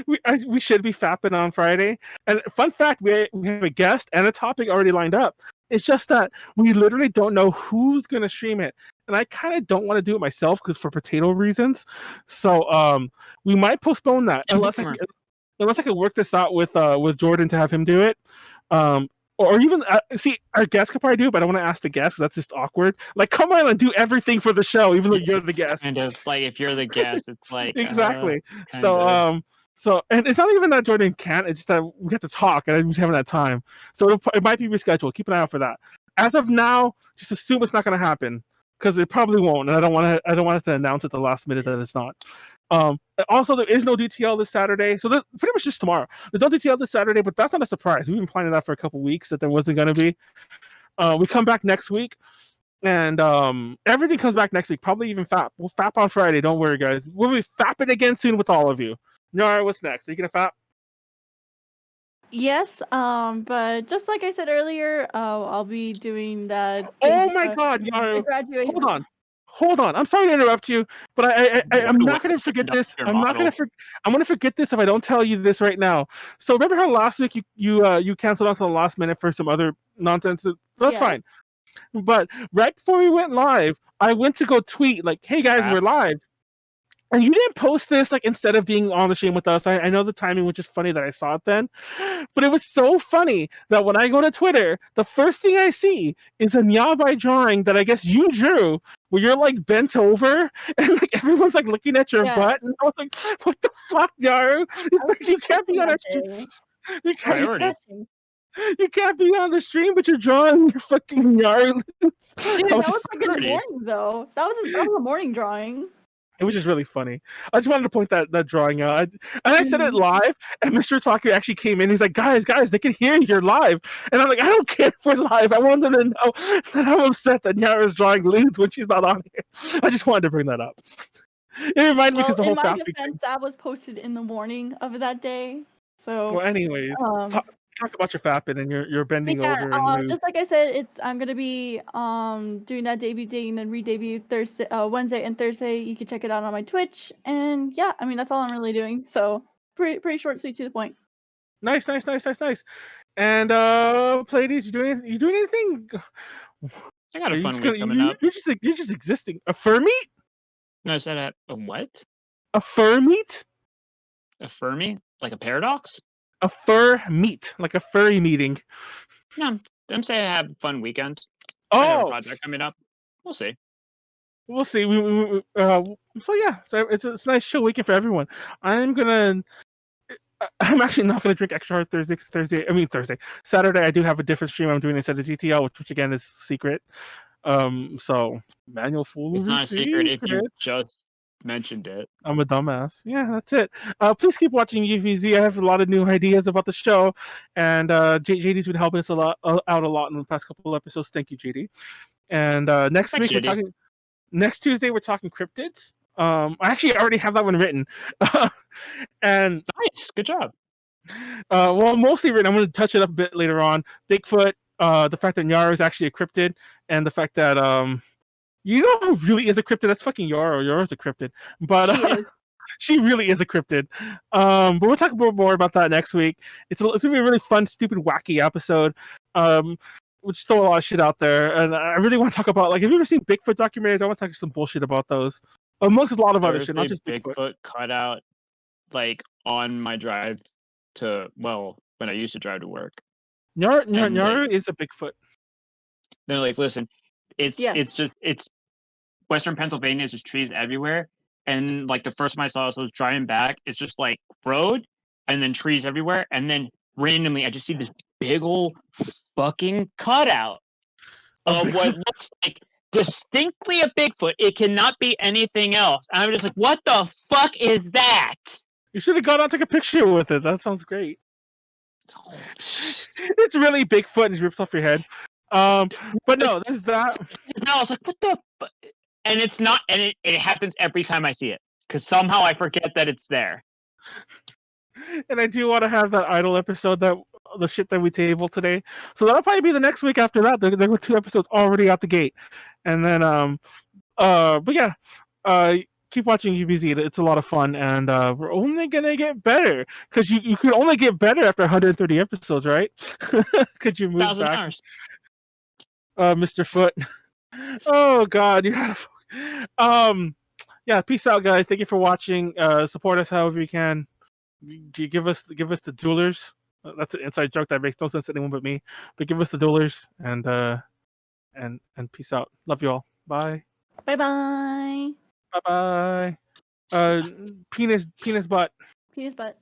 We should be fapping on Friday. And fun fact, we have a guest and a topic already lined up. It's just that we literally don't know who's gonna stream it, and I kind of don't want to do it myself because for potato reasons. So we might postpone that unless I could work this out with Jordan to have him do it. Or even see, our guest could probably do it, but I don't want to ask the guest. That's just awkward. Like, come on and do everything for the show, even though you're the guest. Kind of like if you're the guest, it's like exactly. So and it's not even that Jordan can't. It's just that we have to talk, and I just haven't had time. So it might be rescheduled. Keep an eye out for that. As of now, just assume it's not going to happen because it probably won't, and I don't want to announce at the last minute that it's not. Also, there is no DTL this Saturday, so pretty much just tomorrow. There's no DTL this Saturday, but that's not a surprise. We've been planning that for a couple weeks that there wasn't going to be. We come back next week, and everything comes back next week. Probably even FAP. We'll FAP on Friday. Don't worry, guys. We'll be FAPing again soon with all of you. Nyaru, what's next? Are you gonna FAP? Yes, but just like I said earlier, I'll be doing that. Oh my God, Nyaru! Hold on. I'm sorry to interrupt you, but I'm not going to forget this. I'm going to forget this if I don't tell you this right now. So remember how last week you canceled us on the last minute for some other nonsense? That's fine. But right before we went live, I went to go tweet like, "Hey guys, we're live." And you didn't post this like instead of being on the stream with us. I know the timing was just funny that I saw it then, but it was so funny that when I go to Twitter, the first thing I see is a Nyabai drawing that I guess you drew, where you're like bent over and like everyone's like looking at your butt, and I was like, "What the fuck, Nyaru? It's like you can't be on our stream. You can't be on the stream, but you're drawing your fucking Nyaru." Dude, that was like in the morning though. That was a morning drawing. It was just really funny. I just wanted to point that drawing out. And I said it live, and Mr. Talker actually came in. He's like, guys, they can hear you're live. And I'm like, I don't care if we're live. I want them to know that I'm upset that Nyaru's drawing lewds when she's not on here. I just wanted to bring that up. It reminded me because the whole in my defense, that was posted in the morning of that day. So, well, anyways, talk about your fapping and you're bending over. And just like I said, I'm gonna be doing that debut day and then re-debut Thursday, Wednesday and Thursday. You can check it out on my Twitch, and yeah, I mean that's all I'm really doing. So pretty short, sweet, to the point. Nice. And Pleiades, you doing anything? I got a fun week coming up. You're just existing. A fur meet? No, I said a what? A fur meet? A fur meet? Like a paradox? A fur meet, like a furry meeting. No, I'm saying I have a fun weekend. Oh, I have a project coming up. We'll see. So yeah, so it's a nice chill weekend for everyone. I'm actually not gonna drink extra hard Thursday. Saturday I do have a different stream I'm doing instead of GTL, which again is secret. So Manuel fool. It's not a secret if you just mentioned it. I'm a dumbass. Yeah, that's it. Please keep watching UVZ. I have a lot of new ideas about the show, and JD's been helping us out a lot in the past couple of episodes. Thank you, JD. And next Tuesday we're talking cryptids. I actually already have that one written. And nice, good job. Well, mostly written. I'm going to touch it up a bit later on. Bigfoot, the fact that Nyaru is actually a cryptid, and the fact that you know who really is a cryptid? That's fucking Yoro. Yoro's a cryptid. But she really is a cryptid. But we'll talk more about that next week. It's going to be a really fun, stupid, wacky episode. Which throw a lot of shit out there. And I really want to talk about, like, have you ever seen Bigfoot documentaries? I want to talk some bullshit about those. Amongst a lot of other shit, not just Bigfoot cut out, like, on my drive to, well, when I used to drive to work. Nyaru is a Bigfoot. No, like, listen, it's Western Pennsylvania is just trees everywhere, and like the first time I saw it, so I was driving back, it's just like road and then trees everywhere, and then randomly I just see this big old fucking cutout of what looks like distinctly a Bigfoot. It cannot be anything else. And I'm just like, what the fuck is that? You should have gone out and took a picture with it. That sounds great. It's really Bigfoot and he rips off your head. But no, there's that. No, I was like, what the fuck? And it's not, and it happens every time I see it, because somehow I forget that it's there. And I do want to have that idle episode, that the shit that we tabled today. So that'll probably be the next week after that. There were 2 episodes already out the gate. And then, but yeah, keep watching UBZ. It's a lot of fun, and we're only gonna get better, because you could only get better after 130 episodes, right? Could you move 1,000 back? hours. Mr. Foot. Oh God, you had yeah. Peace out, guys. Thank you for watching. Support us however you can. Give us the duelers. That's an inside joke that makes no sense to anyone but me. But give us the duelers and peace out. Love you all. Bye. Bye bye. Bye bye. Penis butt. Penis butt.